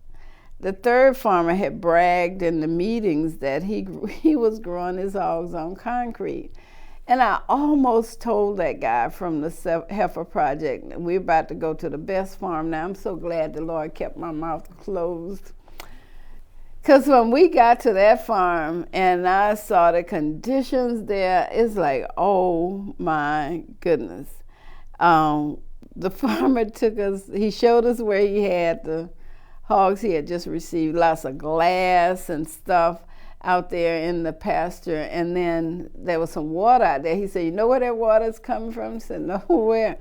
The third farmer had bragged in the meetings that he was growing his hogs on concrete. And I almost told that guy from the Heifer Project, we're about to go to the best farm now. I'm so glad the Lord kept my mouth closed. Because when we got to that farm and I saw the conditions there, it's like, oh my goodness. The farmer took us, he showed us where he had the hogs he had just received, lots of glass and stuff out there in the pasture. And then there was some water out there. He said, you know where that water's coming from? I said, no, where?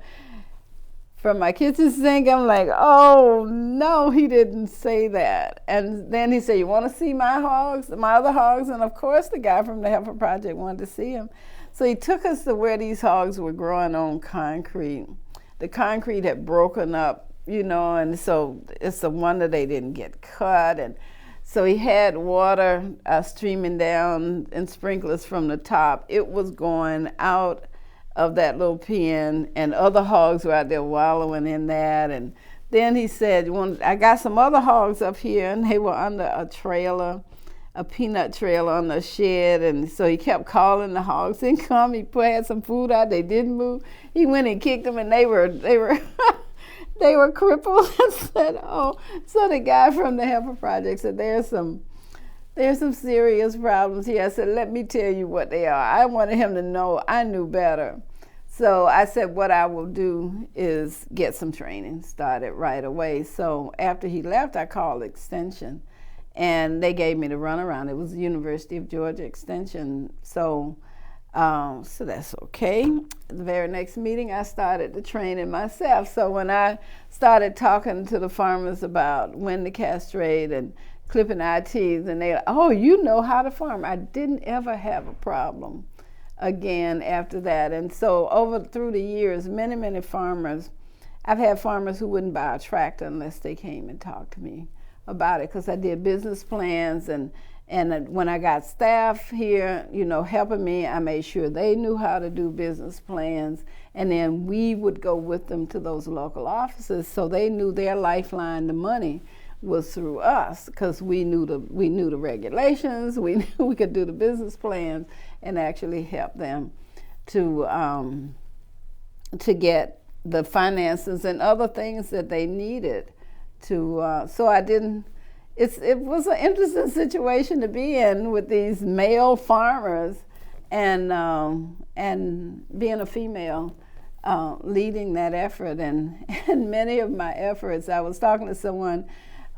From my kitchen sink. I'm like, oh no, he didn't say that. And then he said, you want to see my hogs, my other hogs? And of course the guy from the Heifer Project wanted to see him. So he took us to where these hogs were growing on concrete. The concrete had broken up, and so it's a wonder they didn't get cut. And so he had water streaming down and sprinklers from the top. It was going out of that little pen, and other hogs were out there wallowing in that. And then he said, I got some other hogs up here, and they were under a trailer, a peanut trailer on the shed. And so he kept calling the hogs, didn't come. He had some food out, they didn't move. He went and kicked them, and they were they were crippled. I said, oh. So the guy from the Heifer Project said, there's some serious problems here. I said, let me tell you what they are. I wanted him to know I knew better. So I said, what I will do is get some training started right away. So after he left, I called Extension, and they gave me the runaround. It was the University of Georgia Extension. So that's okay. The very next meeting, I started the training myself. So when I started talking to the farmers about when to castrate and clipping our teeth, and they, oh, you know how to farm. I didn't ever have a problem again after that. And so through the years, many, many farmers, I've had farmers who wouldn't buy a tractor unless they came and talked to me about it, because I did business plans, and when I got staff here, helping me, I made sure they knew how to do business plans, and then we would go with them to those local offices so they knew their lifeline to money was through us, because we knew the regulations, we knew we could do the business plans and actually help them to get the finances and other things that they needed to. So I didn't. It was an interesting situation to be in with these male farmers, and being a female. leading that effort. And many of my efforts, I was talking to someone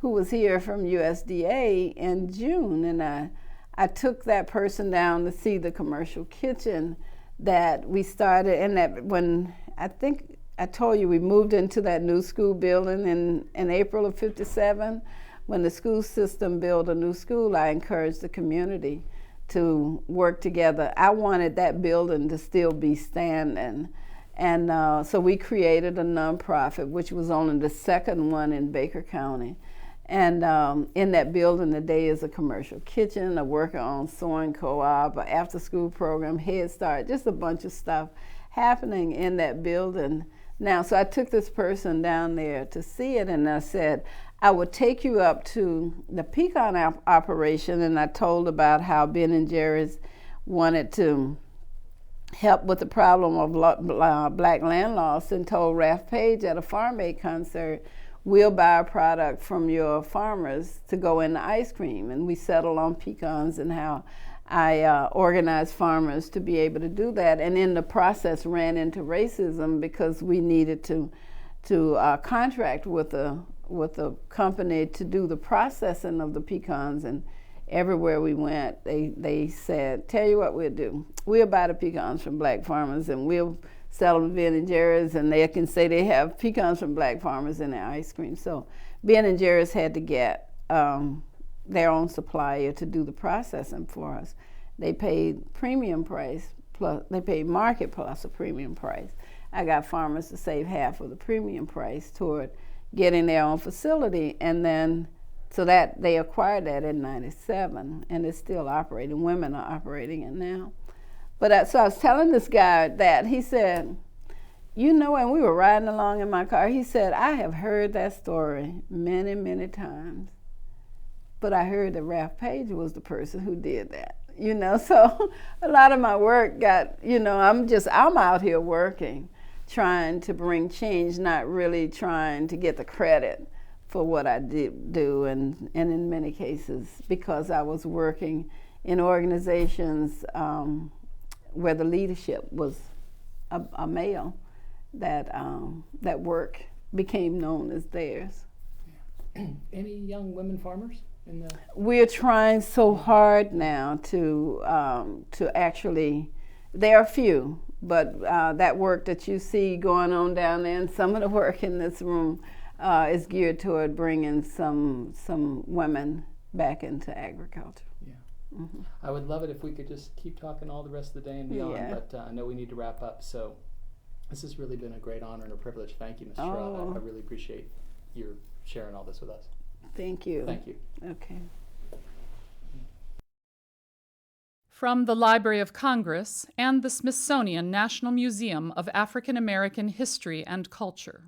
who was here from USDA in June, and I took that person down to see the commercial kitchen that we started, and that when I think I told you we moved into that new school building in April of '57. When the school system built a new school, I encouraged the community to work together. I wanted that building to still be standing. And so we created a nonprofit, which was only the second one in Baker County. And in that building today is a commercial kitchen, a worker-owned sewing co-op, an after-school program, Head Start, just a bunch of stuff happening in that building now. So I took this person down there to see it, and I said, I would take you up to the pecan operation, and I told about how Ben & Jerry's wanted to help with the problem of black land loss, and told Ralph Page at a Farm Aid concert, we'll buy a product from your farmers to go in the ice cream. And we settled on pecans and how I organized farmers to be able to do that. And in the process ran into racism because we needed to contract with a company to do the processing of the pecans. And everywhere we went, they said, tell you what we'll do. We'll buy the pecans from black farmers, and we'll sell them to Ben & Jerry's, and they can say they have pecans from black farmers in their ice cream. So Ben & Jerry's had to get their own supplier to do the processing for us. They paid premium price, plus they paid market plus a premium price. I got farmers to save half of the premium price toward getting their own facility, and then so that they acquired that in '97, and it's still operating. Women are operating it now. But so I was telling this guy that, he said, you know, and we were riding along in my car, he said, I have heard that story many, many times, but I heard that Ralph Page was the person who did that. You know, so a lot of my work got, you know, I'm out here working, trying to bring change, not really trying to get the credit for what I did do, and in many cases, because I was working in organizations where the leadership was a male, that work became known as theirs. Any young women farmers in the? We're trying so hard now to actually. There are a few, but that work that you see going on down there, and some of the work in this room is geared toward bringing some women back into agriculture. Yeah. Mm-hmm. I would love it if we could just keep talking all the rest of the day and beyond, Yeah. but I know we need to wrap up. So this has really been a great honor and a privilege. Thank you, Ms. Sherrod. I really appreciate your sharing all this with us. Thank you. Thank you. Okay. From the Library of Congress and the Smithsonian National Museum of African American History and Culture.